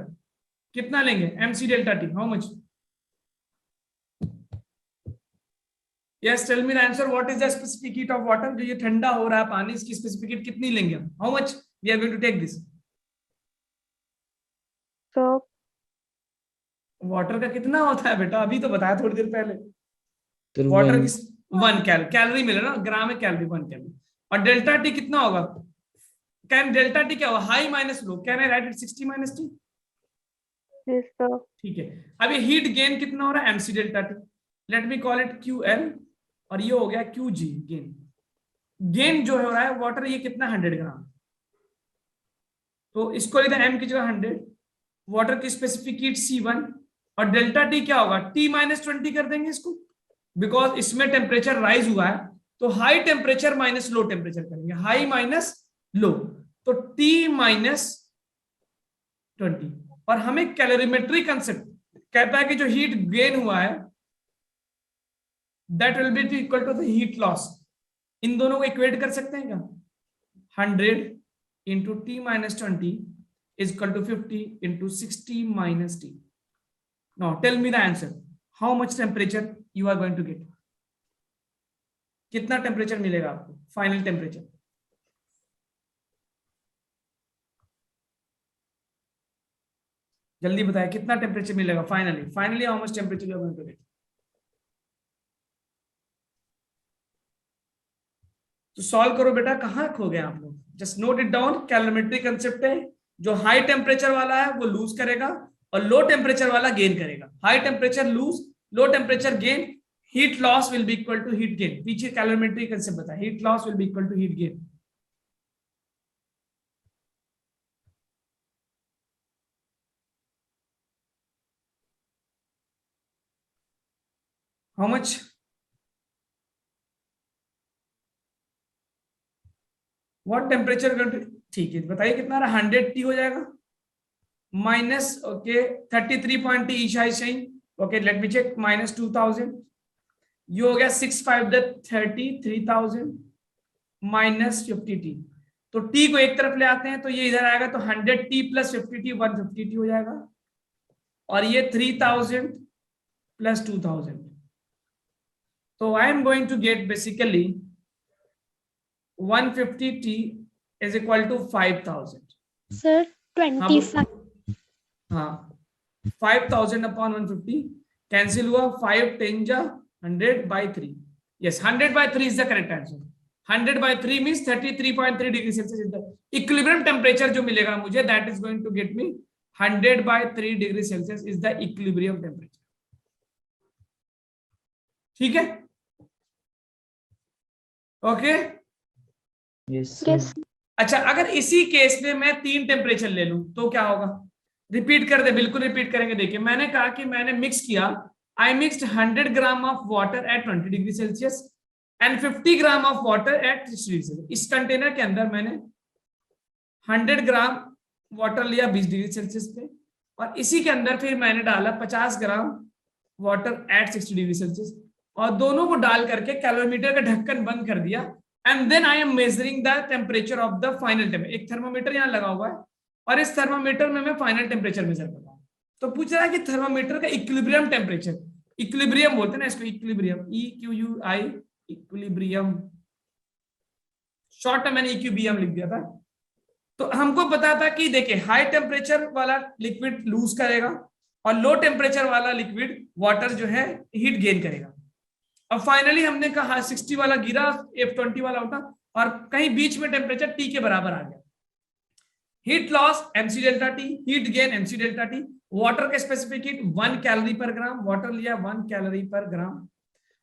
कितना लेंगे mc delta T, how much? Yes, tell me the answer, what is the specific heat of water, जो ये ठंडा हो रहा है पानी, इसकी स्पेसिफिक हीट कितनी लेंगे हम, how much we are going to take this? So, water का कितना होता है बेटा, अभी तो बताया थोड़ी देर पहले, तो वाटर one- की 1 कैलोरी मिले ना, ग्राम में कैलोरी 1 कैलोरी। और डेल्टा टी कितना होगा, कैन डेल्टा टी क्या होगा, high minus low, can I right it 60 minus T? yes, sir. ठीक है, अब ये हीट गेन कितना हो रहा है, mc delta T, let me call it QL, और ये हो गया QG गेन। गेन जो हो रहा है वाटर, ये कितना 100 ग्राम, तो इसको लिखा m की जगह 100, वाटर की स्पेसिफिक हीट C1, और डेल्टा टी क्या होगा, T माइनस 20 कर देंगे इसको, बिकॉज इसमें टेम्परेचर राइज हुआ है, तो high temperature minus low temperature करेंगे, हाई माइनस लो, तो T माइनस 20। और हमें कैलोरीमेट्री कंसेप्ट कहता है कि जो हीट गेन हुआ है that will be equal to the heat loss. इन दोनों को इक्वेट कर सकते हैं क्या, 100 into T minus 20 is equal to 50 into 60 minus t. Now tell me the answer. How much temperature you are going to get? कितना temperature मिलेगा आपको, फाइनल टेम्परेचर? जल्दी बताया कितना टेम्परेचर मिलेगा finally, finally how much temperature you are going to get? तो solve करो बेटा, कहां खो गए आप लोग, just note it down. Calorimetry concept है, जो हाई टेम्परेचर वाला है वो लूज करेगा और लो टेम्परेचर वाला गेन करेगा। High temperature lose, low temperature gain, heat loss will be equal to heat gain. पीछे कैलोरीमेट्री कंसेप्ट बताया, heat loss will be equal to heat gain. How much? What temperature? ठीक है, बताइए कितना रहा? 100 T हो जाएगा minus, okay 33 T Isha is सही, okay let me check, minus 2000, ये हो गया 6 5 30 3000 माइनस 50 टी। तो टी को एक तरफ ले आते हैं तो ये इधर आएगा, तो 100 टी प्लस 50 टी 150 टी हो जाएगा, और ये 3000 प्लस 2000, तो I am going to get basically 150 T is equal to 5000। Sir, हाँ 25. हाँ 5000 अपॉन 150 कैंसिल हुआ, 5 10 जा 100/3, yes 100/3 is the correct answer. 100/3 means 33.3 degree Celsius is the equilibrium temperature जो मिलेगा मुझे, that is going to get me 100/3 degree Celsius is the equilibrium temperature. ठीक है, okay. Yes, sir. Yes. अच्छा, अगर इसी केस में मैं 3 टेम्परेचर ले लूं तो क्या होगा? रिपीट कर दे, बिल्कुल रिपीट करेंगे। देखिए मैंने कहा कि मैंने मिक्स किया, I mixed 100 gram of water at 20 degree Celsius and 50 gram of water at 60 degree Celsius. इस कंटेनर के अंदर मैंने 100 ग्राम वाटर लिया 20 डिग्री सेल्सियस पे, और इसी के अंदर फिर मैंने डाला 50 gram water at 60 degree Celsius, और दोनों को डाल करके कैलोरीमीटर का ढक्कन बंद कर दिया, and then I am measuring the temperature of the final temperature. एक थर्मोमीटर यहाँ लगा हुआ है, और इस थर्मोमीटर में मैं फाइनल टेम्परेचर मेजर कर रहा हूँ। तो पूछ रहा है कि थर्मोमीटर का इक्विलिब्रियम टेम्परेचर, इक्विलिब्रियम बोलते हैं ना इसको, इक्विलिब्रियम, EQUI, इक्विलिब्रियम, शॉर्ट में मैंने EQBM लिख दिया था। तो हमको पता था कि देखिए हाई टेम्परेचर वाला लिक्विड लूज करेगा, और लो टेम्परेचर वाला लिक्विड वाटर जो है हीट गेन करेगा। अब फाइनली हमने कहा 60 वाला गिरा, F20 वाला उठा, और कहीं बीच में टेम्परेचर T के बराबर आ गया। Heat loss MC delta T, heat gain MC delta T, water का स्पेसिफिक हीट 1 कैलोरी पर ग्राम, वाटर लिया 1 कैलोरी पर ग्राम,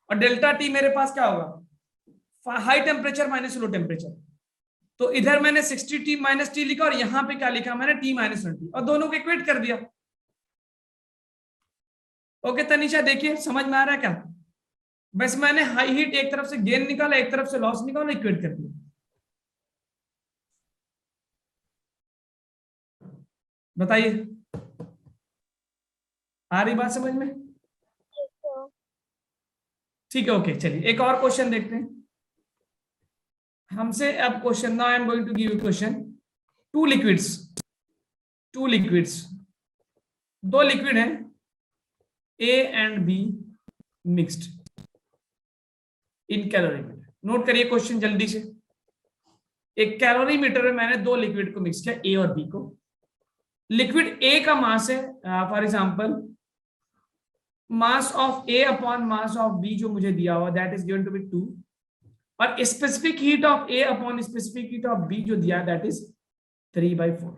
और डेल्टा T मेरे पास क्या होगा? High temperature minus low temperature. तो इधर मैंने 60T माइनस टी लिखा, और यहां पे क्या लिखा मैंने? T माइनस 20, और दोनों को इक्वेट कर दिया। ओके तनिषा, देखिए समझ में आ रहा है क्या? बस मैंने हाई हीट एक तरफ से गेन निकाला, एक तरफ से लॉस निकाला, इक्वेट कर दिया। बताइए, आ रही बात समझ में? ठीक है, ओके चलिए एक और क्वेश्चन देखते हैं हमसे। अब question, now I am going to give you question. Two liquids, दो लिक्विड हैं A and B mixed in calorimeter. Note करिए क्वेश्चन जल्दी से। एक कैलोरीमीटर में मैंने दो लिक्विड को मिक्स किया, A और B को। लिक्विड A का मास है for example mass of A upon mass of B जो मुझे दिया हुआ, that is given to be 2, और specific heat of A upon specific heat of B जो दिया दैट इज 3/4।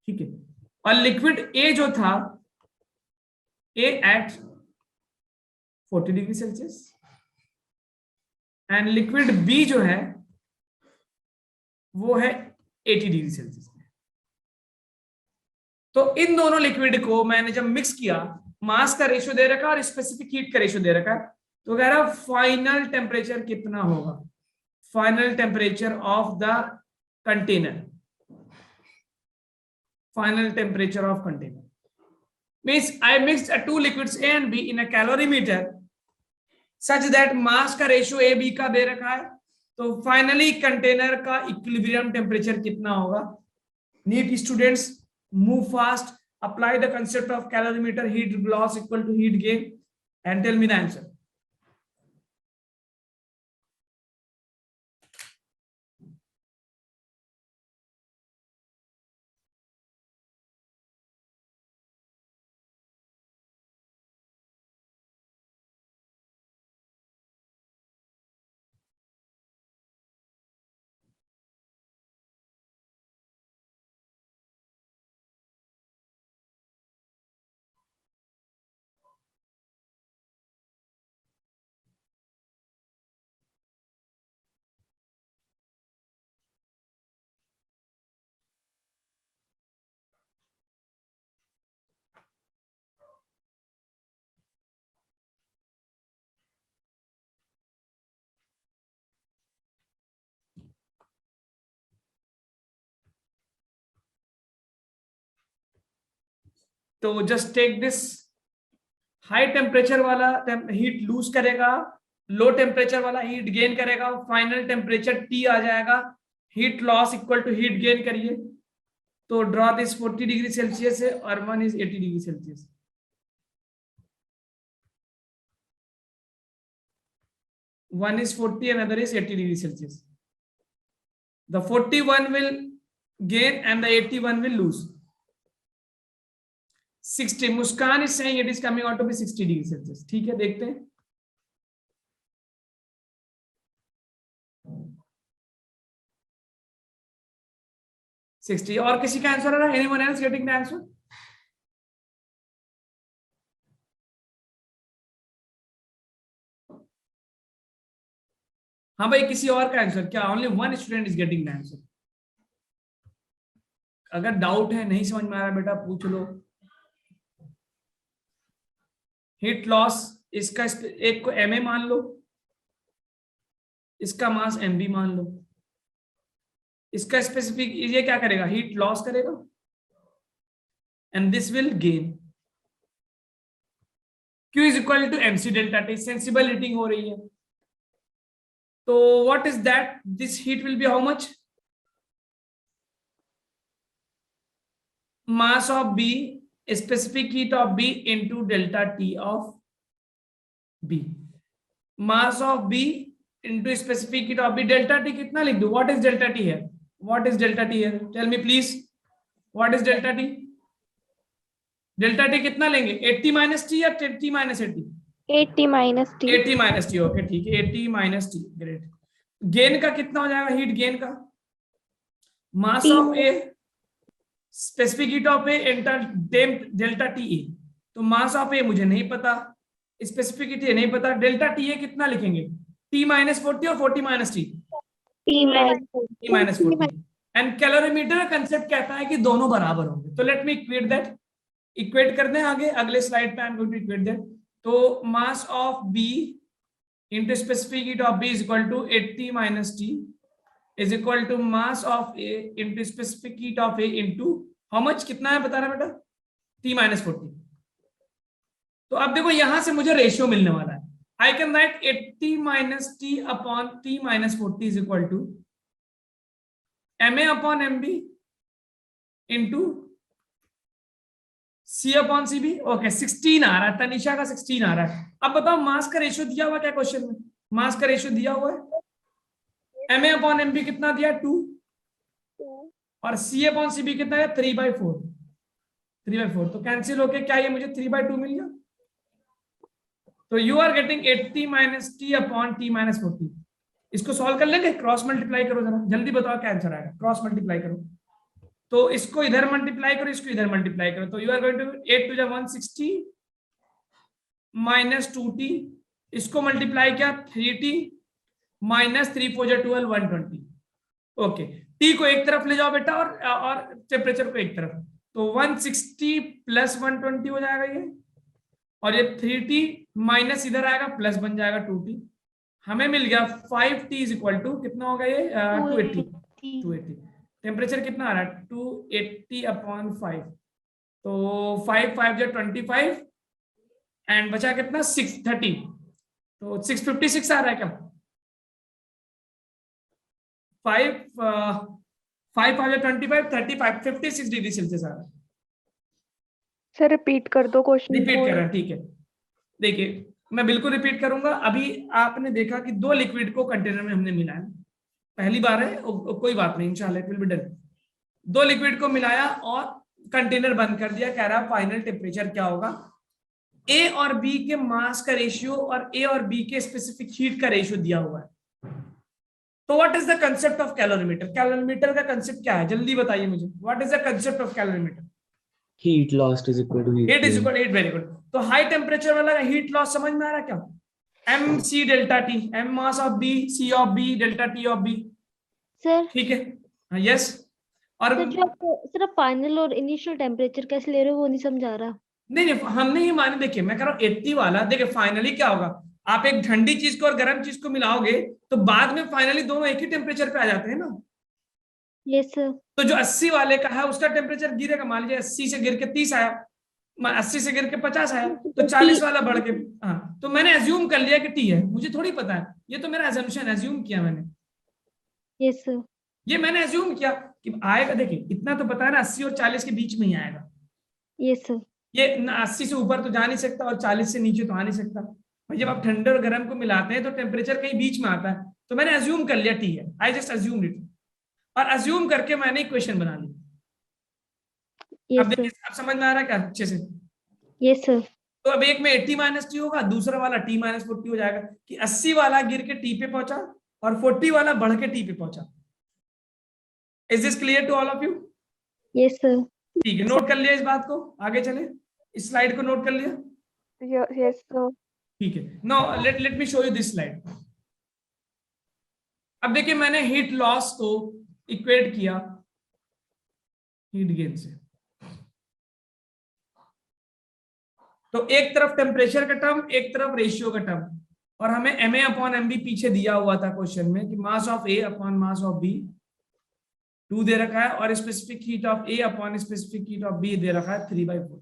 ठीक है, और लिक्विड A जो था A at 40 degree Celsius, and liquid B जो है वो है 80 डिग्री सेल्सियस में। तो इन दोनों लिक्विड को मैंने जब मिक्स किया, मास का रेशियो दे रखा और स्पेसिफिक हीट का रेशियो दे रखा है, तो कह रहा फाइनल टेम्परेचर कितना होगा? Final temperature of the container, final temperature of container means I mixed two liquids A and B in a calorimeter such that mass का रेशियो A B का दे रखा है, तो फाइनली कंटेनर का इक्विलिब्रियम टेम्परेचर कितना होगा? NEET students, move fast, apply the concept of calorimeter, heat loss equal to heat gain, and tell me the answer. तो just take this, high temperature वाला हीट लूज करेगा, low temperature वाला heat gain करेगा, final temperature T आ जाएगा, heat loss equal to heat gain करिए, तो draw this 40 degree Celsius है और 1 is 80 degree Celsius. One is 40, another is 80 degrees Celsius. The 41 will gain and the 81 will lose. 60. Muskan is saying it is coming out to be 60 degrees Celsius. ठीक है, देखते हैं। $60 और किसी का answer आ रहा है? Anyone else getting the answer? हाँ भाई, किसी और का आंसर क्या? Only one student is getting the answer. अगर डाउट है, नहीं समझ में आ रहा बेटा, पूछ लो। हीट लॉस, इसका एक को ma मान लो, इसका मास mb मान लो, इसका स्पेसिफिक ये क्या करेगा? हीट लॉस करेगा and this will gain. Q is equal to mc delta T. Sensible heating हो रही है, तो what is that? This heat will be how much? Mass of B, specific heat of B into delta T of B. Mass of B into specific heat of B. Delta T कितना लिख दूं? What is delta T here? What is delta T here? Tell me please. What is delta T? Delta T कितना लेंगे? 80 minus T या T minus 80? 80 minus T. 80 minus T, okay ठीक है, 80 minus T, great. Gain का कितना हो जाएगा? Heat gain का mass of A, specific heat of A enter delta T A. तो मास ऑफ ए मुझे नहीं पता, स्पेसिफिक हीट नहीं पता, डेल्टा टी ए कितना लिखेंगे? T minus 40 और 40 minus T? T minus 40। And calorimeter का कंसेप्ट कहता है कि दोनों बराबर होंगे। तो let me equate that, equate कर दें आगे, अगले स्लाइड पे I am going to equate that. तो mass of B into specific heat of B is equal to 80 minus T is equal to mass of A into specific heat of A into how much? कितना है बता रहा बेटा? T minus 40। तो अब देखो यहां से मुझे रेशियो मिलने वाला है। I can write 80 minus T upon T minus 40 is equal to MA upon MB into C upon CB। Okay, 16 आ रहा है, तनिषा का 16 आ रहा है। अब बताओ मास का रेशियो दिया हुआ क्या क्वेश्चन में? मास का रेशियो दिया हुआ है, MA अपॉन MB कितना दिया? 2, और C अपॉन CB कितना है? 3/4। 3/4 तो कैंसिल होके क्या ये मुझे 3/2 मिल गया? तो you are getting 80 minus T upon T minus 40। इसको सॉल्व कर लेंगे, क्रॉस मल्टीप्लाई करो जरा, जल्दी बताओ क्या आंसर आएगा। क्रॉस मल्टीप्लाई करो, तो इसको इधर मल्टीप्लाई करो, इसको इधर मल्टीप्लाई करो, तो you are going to 8 to the 160 minus 2T, इसको मल्टीप्लाई किया 3T minus 3 4 12 120। ओके, T को एक तरफ ले जाओ बेटा और टेम्परेचर को एक तरफ, तो 160 प्लस 120 हो जाएगा ये, और ये 3T माइनस इधर आएगा, प्लस बन जाएगा 2T। हमें मिल गया 5T इज इक्वल टू कितना होगा ये? 280। टेम्परेचर कितना आ रहा है? 280 अपॉन 5, तो 5 5 जो 25 एंड बचा कितना? 630, तो 656 आ रहा है क्या? 5 5 5 25 35 56 डिग्री सेल्सियस आ रहा है। सर रिपीट कर दो क्वेश्चन। रिपीट कर रहा है, ठीक है। देखिए मैं बिल्कुल रिपीट करूंगा। अभी आपने देखा कि 2 लिक्विड को कंटेनर में हमने मिलाया, पहली बार है, कोई बात नहीं, इंशाल्लाह it will be done. 2 liquid को मिलाया और कंटेनर बंद कर दिया, कह रहा फाइनल टेम्परेचर क्या होगा? ए और बी के मास का रेशियो और ए और बी के स्पेसिफिक हीट का रेशियो दिया हुआ है। तो what is the concept of calorimeter? Calorimeter का कंसेप्ट क्या है, जल्दी बताइए मुझे। What is the concept of calorimeter? Heat lost is equal to heat heat is gain. Equal, very good. तो हाई टेम्परेचर वाला हीट लॉस समझ में आ रहा है क्या? M C delta T, M mass of B, C of B, delta T of B, sir ठीक है। यस, और सर जो आप सिर्फ फाइनल और इनिशियल टेम्परेचर कैसे ले रहे हो वो नहीं समझा रहा। नहीं नहीं, हमने ही माने, देखिए मैं कह रहा हूँ 80 वाला, देखिए फाइनली क्या होगा, आप एक ठंडी चीज को और गर्म चीज को मिलाओगे तो बाद में फाइनली दोनों एक ही टेम्परेचर पे आ जाते हैं ना। Yes sir. तो जो 80 वाले का है उसका टेम्परेचर गिरेगा, मान लीजिए 80 से गिर के 30 आया, 80 से गिर के 50 आया, तो 40 वाला बढ़ के, हाँ, तो मैंने एज्यूम कर लिया कि टी है, मुझे थोड़ी पता है, ये तो मेरा एजम्पशन, एज्यूम किया मैंने, Yes, sir. ये मैंने एज्यूम किया कि आएगा। देखिए इतना तो पता है ना, 80 और 40 के बीच में ही आएगा, Yes, sir. ये 80 से ऊपर तो जा नहीं सकता और 40 से नीचे तो आ नहीं सकता। भाई जब आप ठंडे और गर्म को मिलाते हैं तो टेम्परेचर कहीं बीच में आता है, तो मैंने एज्यूम कर लिया टी है, आई जस्ट एज्यूम्ड इट, और एज्यूम करके मैंने इक्वेशन बना ली। Yes, अब sir. देखिए, आप समझ में आ रहा है क्या अच्छे से? Yes, sir. तो अब एक में 80 माइनस टी होगा, दूसरा वाला टी माइनस 40 हो जाएगा, कि 80 वाला गिर के टी पे पहुंचा और 40 वाला बढ़ के टी पे पहुंचा। Is this clear to all of you? Yes, sir. ठीक है, नोट कर लिया इस बात को, आगे चले, इस स्लाइड को नोट कर लिया? Yes, sir. ठीक है, now let me show you this slide. अब देखिए मैंने हीट लॉस को इक्वेट किया हीट गेन से, तो एक तरफ टेम्परेचर का टर्म, एक तरफ रेशियो का टर्म, और हमें Ma/Mb पीछे दिया हुआ था क्वेश्चन में कि मास of A upon mass of B 2 दे रखा है, और specific heat of A upon specific heat of B दे रखा है 3/4।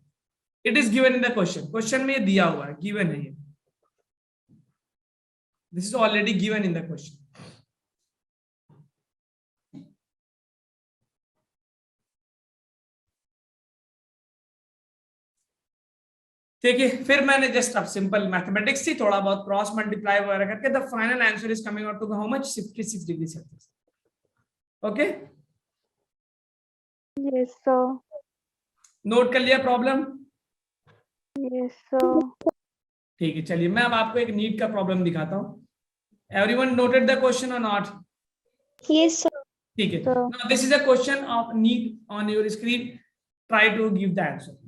It is given in the question, question में ये दिया हुआ है, गिवन है ये, this is already given in the question. देखिए फिर मैंने जस्ट अब सिंपल मैथमेटिक्स थी, थोड़ा बहुत क्रॉस मल्टीप्लाई वगैरह करके the final answer is coming out to how much, 56 degree Celsius. Okay, Yes, sir. Note कर लिया प्रॉब्लम? Yes, sir. ठीक है, चलिए मैं अब आपको एक नीट का प्रॉब्लम दिखाता हूँ। एवरीवन नोटेड द क्वेश्चन और नॉट? Yes, sir. ठीक है, Sir. Now this is a question of NEET on your screen, try to give the answer.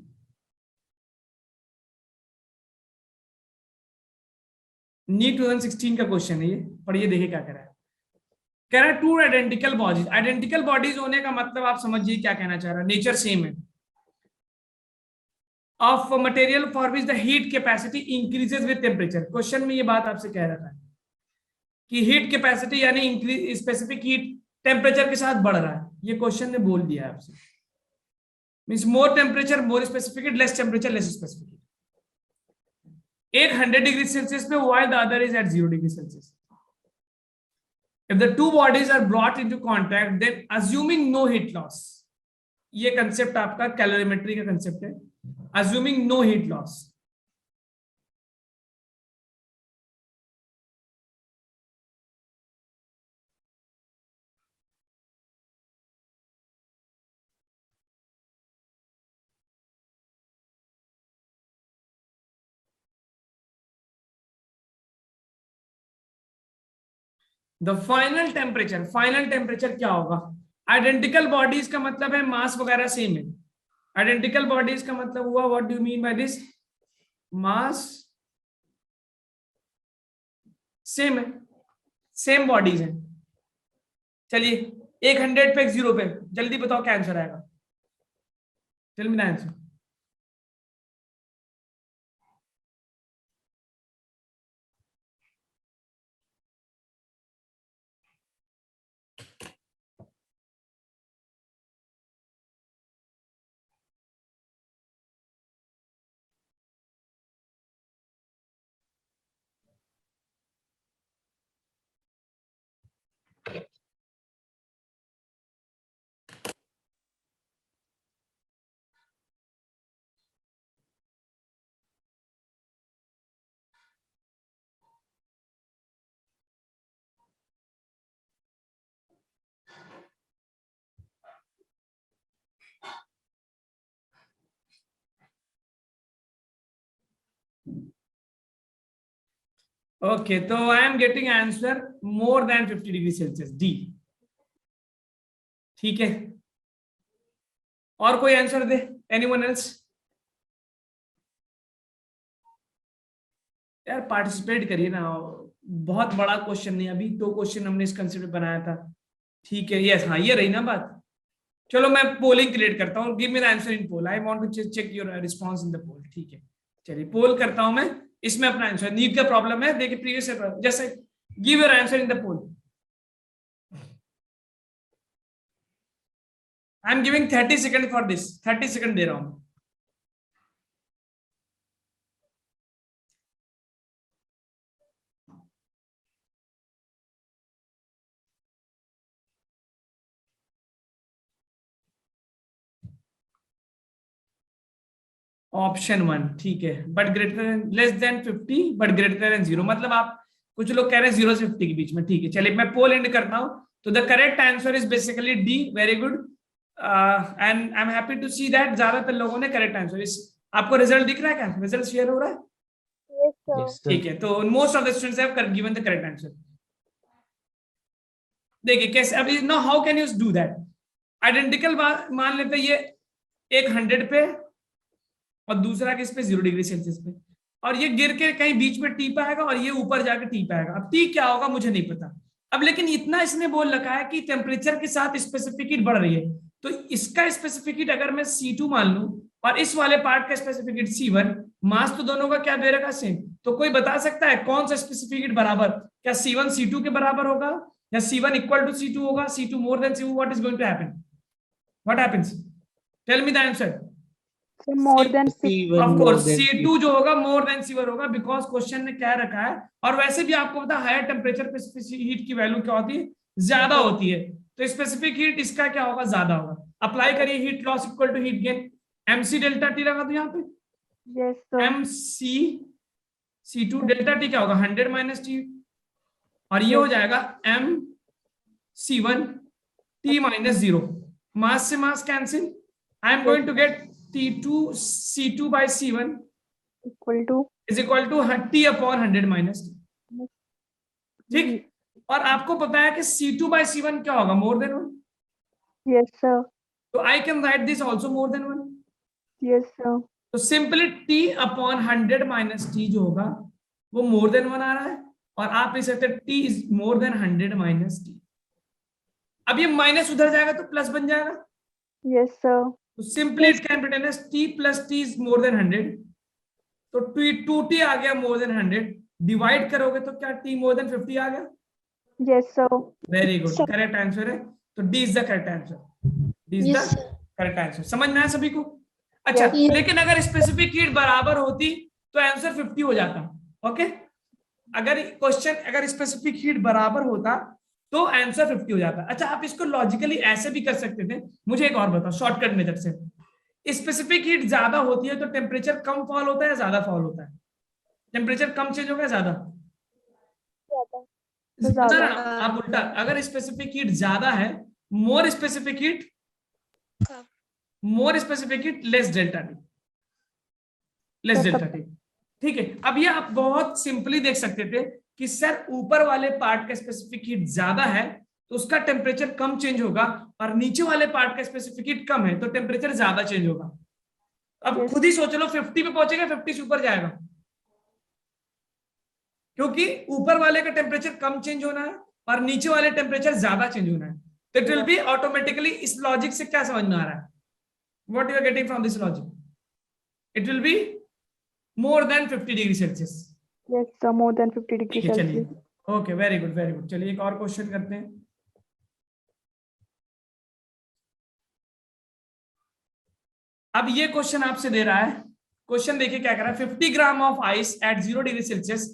NEET 2016 का क्वेश्चन है ये, पढ़िए देखिए क्या कह रहा है। कह रहा है two identical bodies, identical bodies होने का मतलब आप समझिए क्या कहना चाह रहा है, नेचर सेम है, of material for which the heat capacity increases with temperature. Question में ये बात आपसे कह रहा है कि हीट कैपेसिटी यानी इंक्रीज, स्पेसिफिक हीट टेम्परेचर के साथ बढ़ रहा है, ये क्वेश्चन ने बोल दिया है आपसे। Means more temperature more specific heat, less temperature less specific heat. एक 100 डिग्री सेल्सियस पे, while the other is at 0 degree Celsius. If the two bodies are brought into contact, then assuming no heat loss, ये concept आपका calorimetry का concept है, assuming no heat loss, the final temperature क्या होगा? Identical bodies का मतलब है मास वगैरह सेम है, आइडेंटिकल बॉडीज का मतलब हुआ, what do you mean by this, mass same है, सेम बॉडीज है। चलिए एक 100 पे, एक 0 पे, जल्दी बताओ क्या आंसर आएगा, tell me the answer. Okay, तो I am getting answer more than 50 degree Celsius, D. ठीक है, और कोई आंसर दे, एनीवन एल्स? यार पार्टिसिपेट करिए ना, बहुत बड़ा क्वेश्चन नहीं, अभी 2 क्वेश्चन हमने इस कंसेप्ट बनाया था। ठीक है, यस, हाँ ये रही ना बात। चलो मैं पोलिंग क्रिएट करता हूँ, give me the answer in poll, I want to check your response in the poll. ठीक है, चलिए पोल करता हूं मैं, इसमें अपना आंसर, नीट का प्रॉब्लम है, देखिए प्रीवियस जैसे, give your answer in the poll. I am giving 30 second for this, 30 second दे रहा हूं। ऑप्शन 1, ठीक है, but greater less than 50 but greater than 0, मतलब आप कुछ लोग कह रहे हैं 0 से 50 के बीच में, ठीक है। चलिए मैं पोल एंड करता हूं, तो the correct answer is basically D, very good, and I am happy to see that ज्यादातर लोगों ने करेक्ट आंसर। इस आपको रिजल्ट दिख रहा है क्या, रिजल्ट शेयर हो रहा है? Yes, sir. Yes, sir. ठीक है, तो most of the students have given the correct answer. देखिए कैसे, अभी know how can you do that, identical मान लेते हैं, ये एक 100 पे और दूसरा किस पे 0 डिग्री सेल्सियस पे, और ये गिर के कहीं बीच में टी पाएगा और ये ऊपर जाके टी पाएगा। अब टी क्या होगा मुझे नहीं पता, अब लेकिन इतना इसने बोल रखा है कि टेम्परेचर के साथ स्पेसिफिक हीट बढ़ रही है, तो इसका स्पेसिफिक हीट अगर मैं C2 मान लूं और इस वाले पार्ट का स्पेसिफिक हीट C1, मास तो दोनों का क्या दे रखा सेम, तो कोई बता सकता है कौन सा स्पेसिफिक हीट बराबर, क्या C1 C2 के बराबर होगा या C1 इक्वल टू C2 होगा, C2 more than C2, what is going to happen, what happens, tell me the answer. So more than 50. C1 of more course than C2 जो होगा more than C1 होगा, because question ने क्या रखा है, और वैसे भी आपको पता हायर टेम्परेचर पे स्पेसिफिक हीट की वैल्यू क्या होती है, ज्यादा होती है, तो स्पेसिफिक हीट इसका क्या होगा, ज्यादा होगा। अप्लाई करिए, heat loss equal to heat gain, MC delta T लगा दो यहाँ पे, Yes, sir. MC C2 delta T क्या होगा 100 माइनस T, और ये हो जाएगा M C1 T minus 0, mass से mass cancel, I am going to get T2 C2 by C1 Equal to. is equal to T upon 100 minus T, ठीक। और आपको पता है कि C2 by C1 क्या होगा, मोर देन 1, Yes, sir. तो I can write this also more than 1, Yes, sir. तो simply T upon 100 minus T जो होगा वो मोर देन 1 आ रहा है, और आप लिख सकते हैं T is more than 100 minus T। अब ये माइनस उधर जाएगा तो प्लस बन जाएगा, Yes, sir. तो simply it can written as T plus T is more than 100, तो 2T आ गया मोर देन 100, डिवाइड करोगे तो क्या T मोर देन 50 आ गया, Yes, sir. Very good, correct answer है, तो D is the correct answer, D is the correct answer. समझ में आया सभी को? अच्छा, लेकिन अगर स्पेसिफिक हीट बराबर होती तो आंसर 50 हो जाता, ओके। अगर क्वेश्चन अगर स्पेसिफिक हीट बराबर होता तो आंसर 50 हो जाता। अच्छा, आप इसको लॉजिकली ऐसे भी कर सकते थे, मुझे एक और बताओ शॉर्टकट मेथड से, स्पेसिफिक हीट ज्यादा होती है तो टेम्परेचर कम फॉल होता है या ज्यादा फॉल होता है, टेम्परेचर कम चेंज होगा ज्यादा, ज्यादा। आप उल्टा, अगर स्पेसिफिक हीट ज्यादा है, मोर specific heat less delta T, less delta T, ठीक है। अब ये आप बहुत सिंपली देख सकते थे कि सर ऊपर वाले पार्ट का स्पेसिफिक हीट ज्यादा है तो उसका टेम्परेचर कम चेंज होगा, और नीचे वाले पार्ट का स्पेसिफिक हीट कम है तो टेम्परेचर ज्यादा चेंज होगा। अब खुद ही सोच लो, 50 पे पहुंचेगा 50 से ऊपर जाएगा, क्योंकि ऊपर वाले का टेम्परेचर कम चेंज होना है और नीचे वाले टेम्परेचर ज्यादा चेंज होना है, तो इट विल बी ऑटोमेटिकली, इस लॉजिक से क्या समझ में आ रहा है, what you are getting from this logic, it will be more than 50 degree Celsius. Yes, sir. More than 50 degrees ठीक है, चलिए, Celsius. Okay, very good very good. चलिए एक और क्वेश्चन करते हैं। अब ये क्वेश्चन आपसे दे रहा है, क्वेश्चन देखिए क्या कर रहा है, 50 gram of ice eight 0 degree Celsius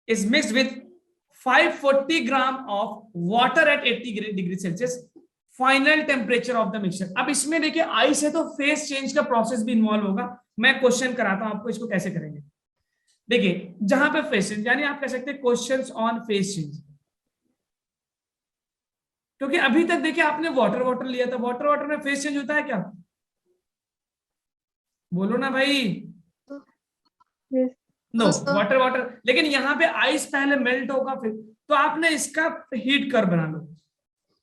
is mixed with 540 gram of water eight 80 degree Celsius, final temperature of the mixture. अब इसमें देखिए आइस है तो फेस चेंज का प्रोसेस भी इन्वॉल्व होगा, मैं क्वेश्चन कराता हूं आपको इसको कैसे करेंगे। देखिए जहां पे फेस चेंज, यानी आप कह सकते हैं क्वेश्चंस ऑन फेस चेंज, क्योंकि अभी तक देखिए आपने वाटर लिया था, वाटर में फेस चेंज होता है क्या, बोलो ना भाई, Yes. नो वाटर, लेकिन यहाँ पे आइस पहले मेल्ट होगा फिर, तो आपने इसका हीट कर्व बना लो।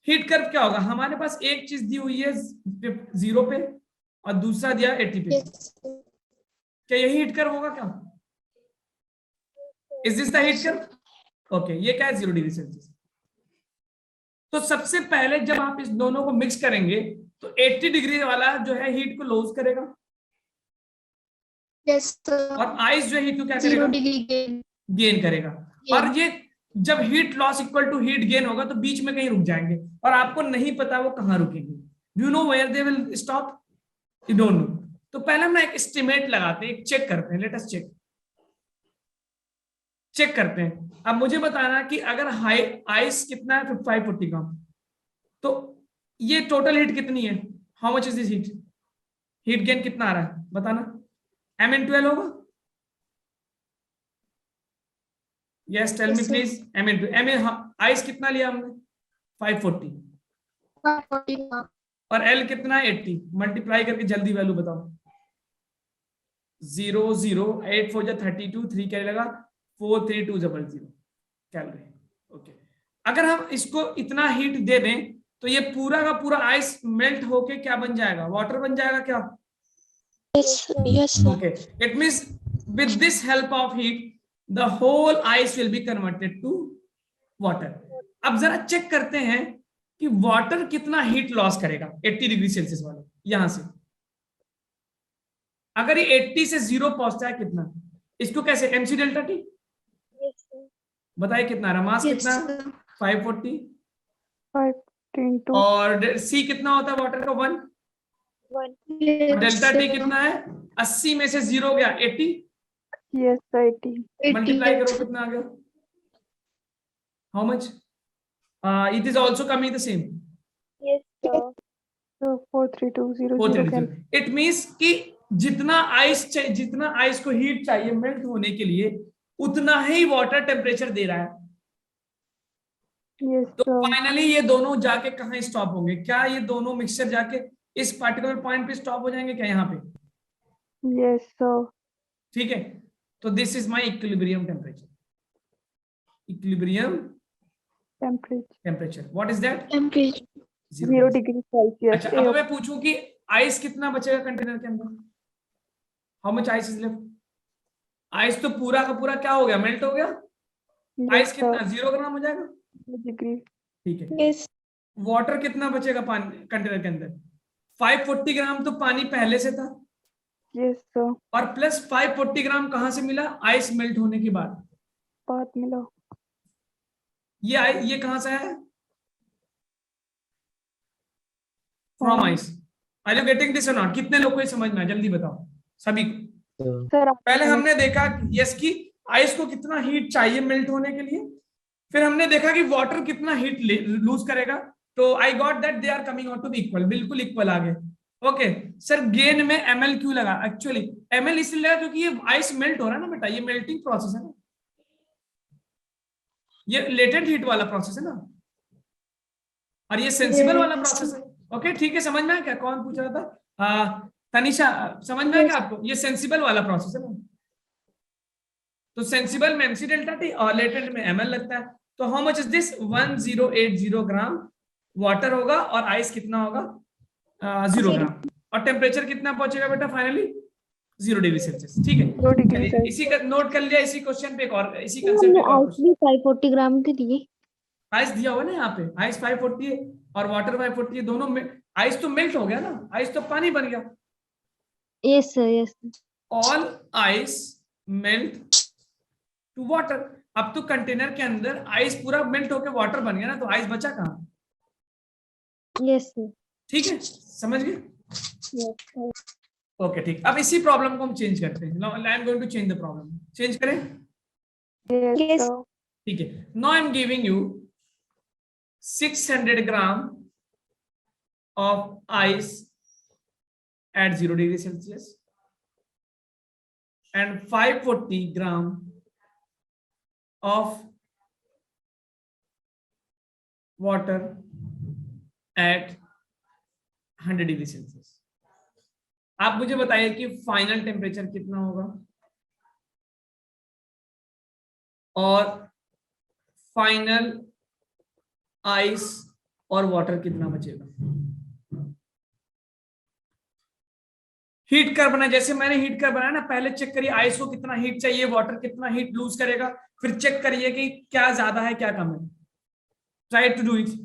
हीट कर्व क्या होगा, हमारे पास एक चीज दी हुई है 0 पे और दूसरा दिया 80 पे, क्या यही हीट कर्व होगा क्या, is this the heat curve, okay. ये क्या है 0 डिग्री सेल्सियस, तो सबसे पहले जब आप इस दोनों को मिक्स करेंगे तो 80 डिग्री वाला जो है हीट को लॉस करेगा, Yes, sir. और आइस जो हीट को क्या 0 करेगा, degree gain. गेन करेगा। और ये जब heat loss equal to heat gain होगा तो बीच में कहीं रुक जाएंगे और आपको नहीं पता वो कहां रुकेंगे, do you know where they will stop, you don't know. तो पहले हम ना एक एस्टिमेट लगाते हैं, एक चेक करते हैं, लेट अस चेक करते हैं। अब मुझे बताना कि अगर हाई आइस कितना है 540 ग्राम, तो ये टोटल हीट कितनी है, how much is this heat gain कितना आ रहा है बताना, Mn12 होगा? Yes tell me Yes, sir. Please. Mn2 ice कितना लिया हमने? 540. 540. और L कितना है? 80. मल्टीप्लाई करके जल्दी वैल्यू बताओ. 0 0 8 4 32, 3 क्या लगा? 43200 कैलोरी. ओके. अगर हम इसको इतना हीट दे दें तो ये पूरा का पूरा आइस मेल्ट होके क्या बन जाएगा? वाटर बन जाएगा क्या? Yes, yes, sir. Okay, it means with this help of heat, the whole ice will be converted to water. अब जरा चेक करते हैं कि वाटर कितना हीट लॉस करेगा 80 डिग्री सेल्सियस वाले यहां से. अगर ये 80 से 0 पहुंचता है कितना? इसको कैसे? MC delta T Yes, sir. बताइए कितना रहा? मास Yes, कितना है? sir. 540. 5 into और सी कितना होता है वाटर का? 1. Yes, delta T sir. कितना है? 80 में से 0 गया 80. yes, sir, 80. 80. मल्टीप्लाई करो कितना आ गया? How much? It is also coming the same. Yes, sir. So 43200 can. It means कि जितना आइस को हीट चाहिए मेल्ट होने के लिए उतना ही वाटर टेम्परेचर दे रहा है. Yes, तो sir. फाइनली ये दोनों जाके कहाँ स्टॉप होंगे? क्या ये दोनों मिक्सचर जाके इस पर्टिकुलर पॉइंट पे स्टॉप हो जाएंगे क्या? यहाँ पे. Yes, sir. ठीक है. तो this is my equilibrium temperature. Equilibrium Temperature temperature what is that? Temperature. 0 degree Celsius. अच्छा, अब मैं पूछूं कि आइस कितना बचेगा कंटेनर के अंदर? How much ice is left? Ice तो पूरा का पूरा क्या हो गया? मेल्ट हो गया. आइस Yes, कितना? sir. 0 ग्राम हो जाएगा. 0 degree. ठीक है. Yes. वाटर कितना बचेगा पानी कंटेनर के अंदर? 540 ग्राम तो पानी पहले से था Yes, sir. और प्लस 540 ग्राम कहां से मिला? आइस मेल्ट होने के बाद. बात मिला. ये कहां से है? From ice. Are you getting this और नॉट? कितने लोग को ये समझ में आया? जल्दी बताओ सभी को. So, Sir, पहले हमने देखा यस कि आइस को कितना हीट चाहिए मेल्ट होने के लिए. फिर हमने देखा कि वाटर कितना हीट लूज करेगा. तो I got that they are coming out to be equal. बिल्कुल इक्वल आ गए. ओके सर गेन में ml क्यों लगा? एक्चुअली ml इसलिए लगा क्योंकि ये आइस मेल्ट हो रहा है ना बेटा. ये मेल्टिंग प्रोसेस है ना. ये लेटेंट हीट वाला प्रोसेस है ना. और ये सेंसिबल वाला प्रोसेस है. ओके ठीक है. समझ में आया क्या? कौन पूछ रहा था? तनिषा समझ में आया क्या आपको? ये सेंसिबल वाला प्रोसेस है ना. तो सेंसिबल में एमसी डेल्टा टी और लेटेंट में ml लगता है. तो how much is this? 1080 gram water होगा और आइस कितना होगा? 0 ग्राम. और टेम्परेचर कितना पहुंचेगा बेटा फाइनली? 0 degree Celsius. ठीक है. 0 degree चलिए, Celsius. इसी का नोट कर लिया. इसी क्वेश्चन पे एक और, इसी हमने कंसेप्ट पे एक और आइस भी 540 ग्राम के दिए. आइस दिया हुआ ना यहाँ पे. आइस 540 है और वाटर 540 है. दोनों में आइस तो मेल्ट हो गया ना. आइस तो पानी बन गया. Yes, sir. Yes, sir. All ice melt to water. अब तो कंटेनर के अंदर आइस पूरा मेल्ट होकर वाटर बन गया ना. तो आइस बचा कहाँ? Yes, sir. ठीक है. समझ गए? Yes, sir. ओके ठीक. अब इसी प्रॉब्लम को हम चेंज करते हैं. I am going to change the problem. Change करें? Yes, Yes. sir. ठीक है. Now I am giving you 600 gram of ice at 0 degree Celsius and 540 gram of water at 100 degree Celsius. आप मुझे बताइए कि फाइनल टेम्परेचर कितना होगा और फाइनल आइस और वाटर कितना बचेगा? हीट कर बना. जैसे मैंने हीट कर बनाया ना, पहले चेक करिए आइस को कितना हीट चाहिए, वाटर कितना हीट लूज करेगा. फिर चेक करिए कि क्या ज्यादा है क्या कम है. Try to do it.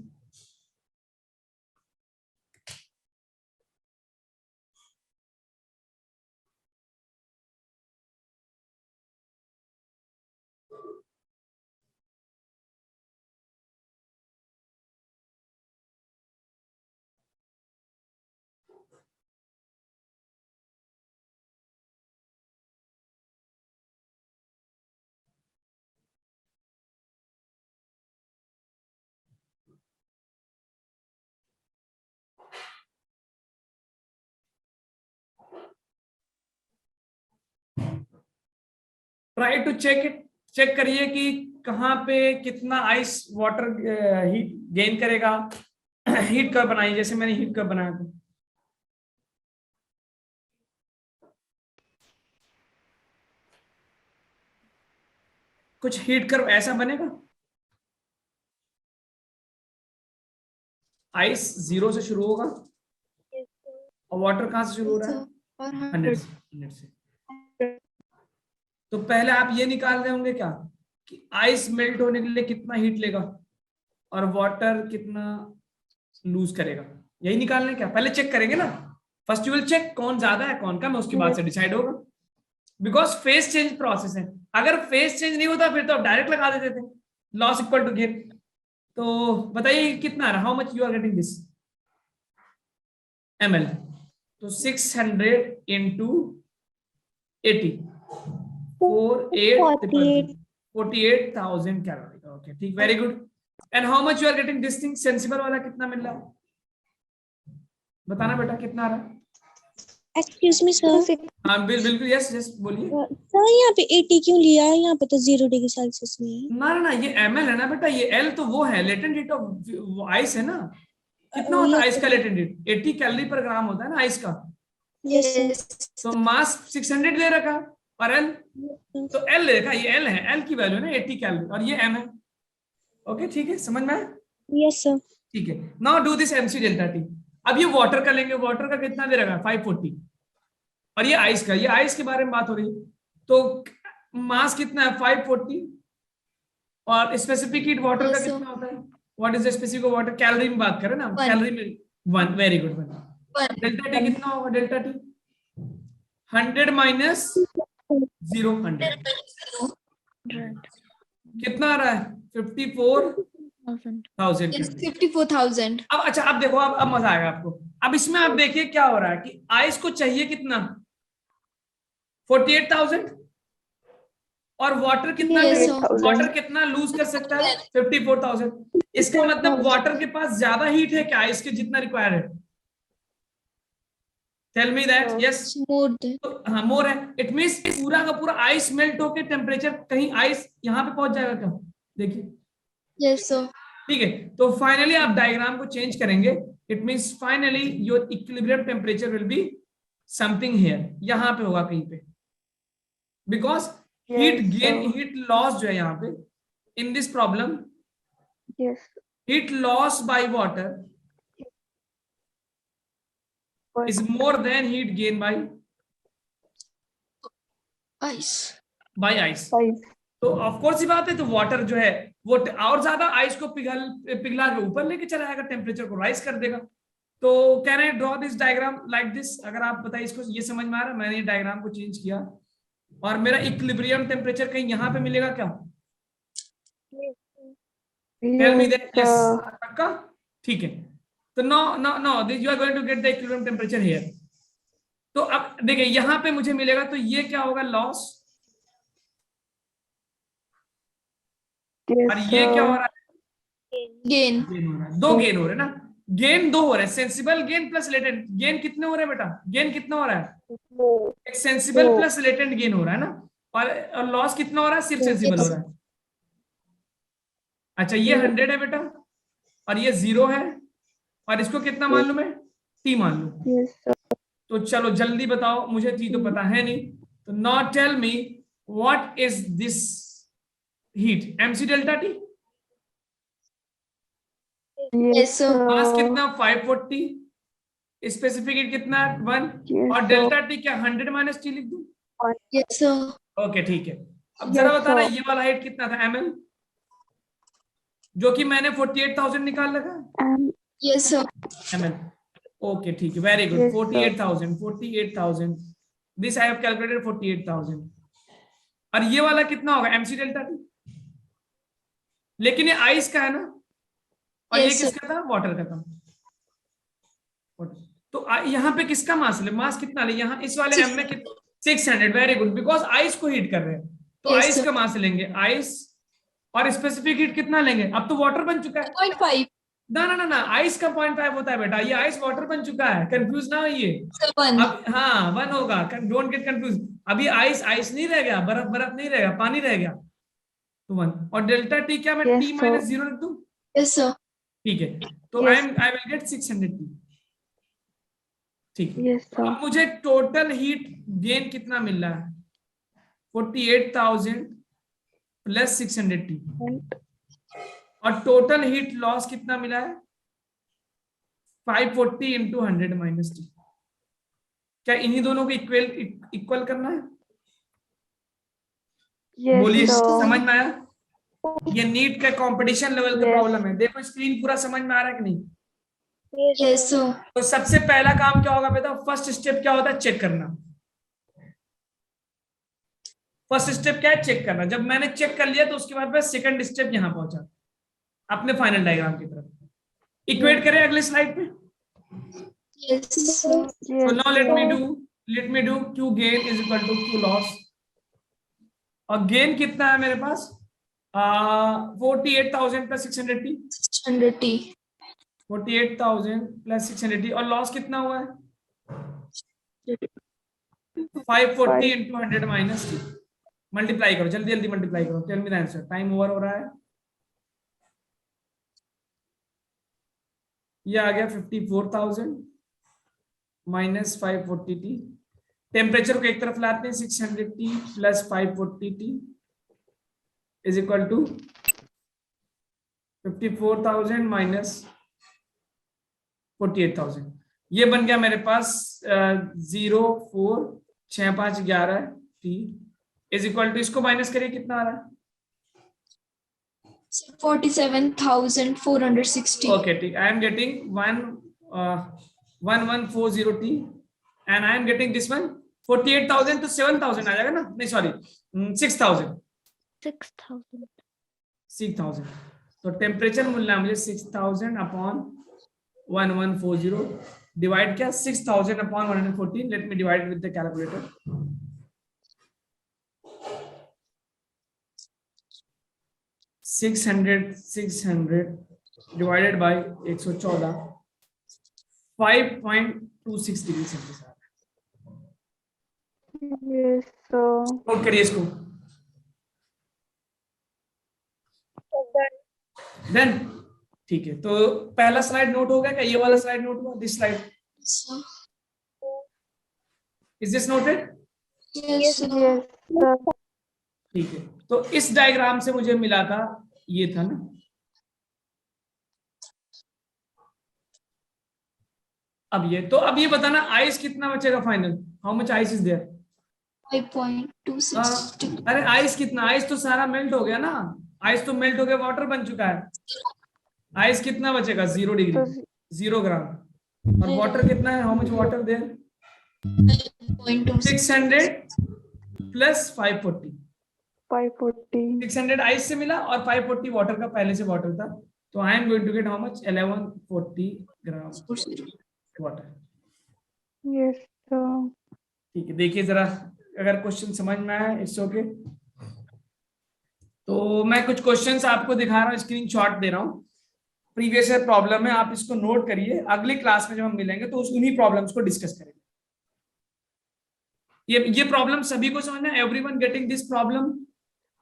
Try to check it, check करिए कि कहाँ पे कितना आइस वाटर हीट गेन करेगा। हीट कर्व बनाइए, जैसे मैंने हीट कर्व बनाया था। कुछ हीट कर्व ऐसा बनेगा, आइस 0 से शुरू होगा और वाटर कहाँ से शुरू हो रहा है? 100 से। तो पहले आप ये निकाल रहे होंगे क्या कि आइस मेल्ट होने के लिए कितना हीट लेगा और वाटर कितना लूज करेगा, यही निकालने क्या? पहले चेक करेंगे ना, फर्स्ट यू विल चेक कौन ज्यादा है कौन कम है, उसके बाद से डिसाइड होगा। बिकॉज फेज चेंज प्रोसेस है, अगर फेज चेंज नहीं होता फिर तो आप डायरेक्ट लगा देते थे लॉस इक्वल टू गेन। तो बताइए कितना आ रहा, how much you are getting this ml? तो 600 into 80, 48,000 कैलोरी। ओके ठीक, very good. And how much you are getting this thing, sensible वाला कितना मिल रहा है? बताना बेटा कितना आ रहा है? एक्सक्यूज मी सर, हाँ बिल्कुल, यस यस बोलिए। सर यहाँ पे 80 क्यों लिया? यहाँ पे तो 0 डिग्री सेल्सियस में है। ना ना ना, ये ml है ना बेटा, ये L तो वो है लेटेंट हीट ऑफ आइस है ना। कितना होता है आइस का लेटेंट हीट? 80 कैलोरी पर ग्राम होता है ना आइस का। यस तो मास 600 दे रखा और L तो L ले रखा, ये L है, L की वैल्यू है ना 80 कैलोरी और ये M है। ओके ठीक है, समझ में आया? Yes sir. ठीक है, now do this MC delta T। अब ये वाटर का लेंगे, वाटर का कितना दे रखा? 540। और ये आइस का, ये आइस के बारे में बात हो रही है। तो मास कितना है? 540। और स्पेसिफिक हीट वाटर का कितना होता है? What is the specific water? Calorie में बात करें ना, कैलोरी में 1। Very good. डेल्टा टी कितना होगा? डेल्टा टी 100 माइनस 0 100 कितना आ रहा है? 54,000। 54,000। अब अच्छा, अब देखो, अब मजा आएगा आपको। अब इसमें आप देखिए क्या हो रहा है कि आइस को चाहिए कितना? 48,000। और वाटर कितना Yes, वाटर कितना लूज कर सकता है? 54,000। इसका मतलब वाटर के पास ज्यादा हीट है क्या आइस के जितना रिक्वायर है? Tell me that. Yes, More than हाँ मोर है। इट मींस पूरा का पूरा आइस मेल्ट होके टेम्परेचर कहीं आइस यहाँ पे पहुंच जाएगा क्या? देखिए yes sir. ठीक है। तो फाइनली आप डायग्राम को चेंज करेंगे। It means finally your equilibrium temperature will be something here, यहाँ पे होगा कहीं पे। Because heat gain, heat loss जो है यहाँ पे in this problem, heat loss by water is more than heat gain by Ice. ice। तो ऑफ कोर्स ही बात है, तो वाटर जो है वो और ज्यादा आइस को पिघला के ऊपर लेके चला जाएगा, टेम्परेचर को राइज कर देगा। तो can I draw this diagram like this? अगर आप बताइए इसको, ये समझ में आ रहा है? मैंने ये डायग्राम को चेंज किया और मेरा इक्विलिब्रियम टेम्परेचर कहीं यहाँ पे मिलेगा क्या? Tell me that. यस, पक्का? ठीक है। तो know this you are going to get the equilibrium temperature here. तो अब देखिए यहाँ पे मुझे मिलेगा, तो ये क्या होगा? लॉस। और ये क्या हो रहा है? Gain. गेन हो रहा है। 2 गेन हो रहे हैं ना, गेन 2 हो रहे हैं। Sensible gain plus latent gain कितने हो रहे हैं बेटा? गेन कितना हो रहा है? एक सेंसिबल प्लस लेटेंट गेन हो रहा है ना। और लॉस कितना हो रहा है? सिर्फ सेंसिबल हो रहा है। अच्छा, ये 100 है बेटा और ये 0 है और इसको कितना मालूम है? T मान लो। तो चलो जल्दी बताओ, मुझे T तो पता है नहीं। तो now tell me what is this heat? MC delta T। Yes sir. Mass कितना? 540। स्पेसिफिक हीट कितना? 1। और डेल्टा T क्या 100 माइनस T लिख दूं? Yes sir. ओके ठीक है। अब जरा बताना ये वाला हीट कितना था? ml, जो कि मैंने 48,000 निकाल लगा। Yes sir. ml। ओके ठीक है, very good. 48,000 this I have calculated 48,000। और ये वाला कितना होगा? MC delta T। लेकिन ये आइस का है ना, और ये किसका था? वाटर का था। तो यहाँ पे किसका मास ले? मास कितना ले? यहाँ इस वाले M में 600। वेरी गुड, बिकॉज आइस को हीट कर रहे हैं तो आइस का मास लेंगे, आइस। और स्पेसिफिक हीट कितना लेंगे? अब तो वाटर बन चुका है। 0.5. ना ना ना ना, आइस का 0.5 होता है बेटा, ये आइस वाटर बन चुका है, कंफ्यूज ना होइए। वन। अब हाँ 1 होगा, डोंट गेट कंफ्यूज। अभी आइस आइस नहीं रह गया, बर्फ बर्फ नहीं रहेगा, पानी रह गया, तो 1। और डेल्टा टी क्या मैं Yes, टी sir. माइनस 0 रख दूं? Yes sir. ठीक है, तो Yes. I will get 600 T. ठीक है, Yes, तो sir. अब मुझे टोटल हीट गेन कितना मिल रहा है? 48,000 प्लस 600 टी। And और टोटल हीट लॉस कितना मिला है? 540 इंटू 100 माइनस टी। क्या इन्हीं दोनों को इक्वल करना है? yes, बोलिए, sir. समझ में आया? ये नीट का कंपटीशन लेवल का Yes. प्रॉब्लम है। देखो स्क्रीन पूरा समझ में आ रहा है कि नहीं? Yes sir. तो सबसे पहला काम क्या होगा बेटा? फर्स्ट स्टेप क्या होता है? चेक करना। फर्स्ट स्टेप क्या है? चेक करना। जब मैंने चेक कर लिया तो उसके बाद सेकंड स्टेप यहां पहुंचा, अपने फाइनल डायग्राम की तरफ। इक्वेट करें अगले स्लाइड पे। Yes sir. So Yes, now sir. let me do Q gain is equal to Q loss। और गेन कितना है मेरे पास? 48,000 plus 600 T. 600 T. 48,000 plus 600 T. और लॉस कितना हुआ है? 540 इंटू 100 माइनस टी। मल्टीप्लाई करो, जल्दी जल्दी मल्टीप्लाई करो। Tell me the answer. Time over हो रहा है। ये आ गया 54,000 माइनस 540 टी। टेम्परेचर को एक तरफ लाते हैं, 600 T plus 540 T is equal to 54,000 minus 48,000। ये बन गया मेरे पास 0.46511 टी इज इक्वल टू, इसको माइनस करिए कितना आ रहा है? 47,460। ओके ठीक, I am getting 1140 T and I am getting this one 48,000 तो 7,000 आ जाएगा ना? नहीं सॉरी 6,000। 6,000. 6,000। तो टेम्परेचर मिलना है मुझे 6,000 अपॉन 1140 डिवाइड क्या 6,000 upon 114। Let me divide with the calculator. 600 divided by 114 5.26 degree Celsius. Yes, sir. Note करिए इसको। डन। ठीक है, तो पहला स्लाइड नोट हो गया क्या? ये वाला स्लाइड नोट हुआ? This slide is this noted? Yes sir. Yes, sir. ठीक है, तो इस डायग्राम से मुझे मिला था, ये था ना। अब ये बताना आइस कितना बचेगा final? How much ice is there? 5.26। अरे आइस कितना? आइस तो सारा मेल्ट हो गया ना। आइस तो मेल्ट हो गया, वाटर बन चुका है। आइस कितना बचेगा? 0 डिग्री, तो 0 ग्राम। और वाटर कितना है? How much water there? 600 plus 540। 540. 600 ice से मिला और 540 वाटर का, पहले से वाटर था। तो I am going to get how much? 1140 gram water. Yes, sir. ठीक है, देखिए जरा, अगर क्वेश्चन समझ में आया इट्स ओके। तो मैं कुछ क्वेश्चंस आपको दिखा रहा हूँ, स्क्रीनशॉट दे रहा हूँ। प्रीवियस ईयर प्रॉब्लम है, आप इसको नोट करिए। अगली क्लास में जब हम मिलेंगे तो उन्हीं प्रॉब्लम्स को डिस्कस करेंगे। ये प्रॉब्लम सभी को समझना है? Everyone getting this problem?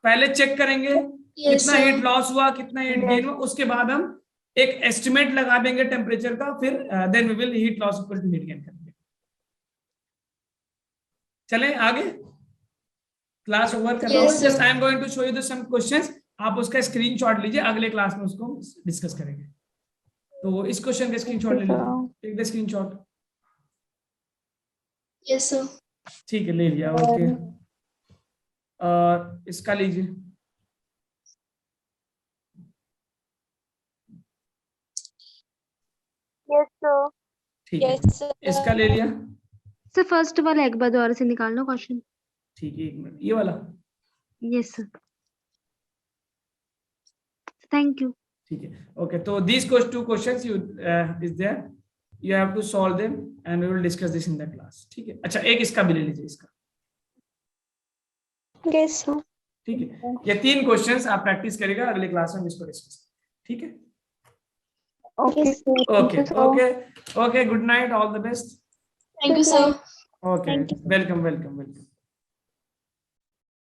पहले चेक करेंगे कितना हीट लॉस हुआ, कितना हीट गेन हुआ, उसके बाद हम एक एस्टिमेट लगा देंगे टेम्परेचर का, फिर then we will heat loss equal to heat gain करेंगे। चलें आगे, क्लास ओवर कर रहा हूँ। Just I am going to show you the some questions, आप उसका स्क्रीनशॉट लीजिए, अगले क्लास में उसको डिस्कस करेंगे। तो इस क्वेश्चन का स्क्रीनशॉट ले लीजिए, take the screenshot. Yes sir. ठीक है, ले लिया, ओके। और इसका लीजिए। Yes, sir. ठीक है, इसका ले लिया। सर फर्स्ट वाला एक बार दोबारा से निकाल लो क्वेश्चन। ठीक है, 1 मिनट, ये वाला। Yes sir, thank you. ठीक है, ओके। तो these two questions you is there, you have to solve them and we will discuss this in the class। ठीक है, अच्छा एक इसका भी ले लीजिए, इसका। Yes sir. ठीक है, ये 3 क्वेश्चंस आप प्रैक्टिस करेगा, अगले क्लास में इसको डिस्कस। ठीक है, Okay. Yes, sir. Thank you, sir. Okay. Good night. All the best. Thank you, sir. Okay. Thank you. Welcome.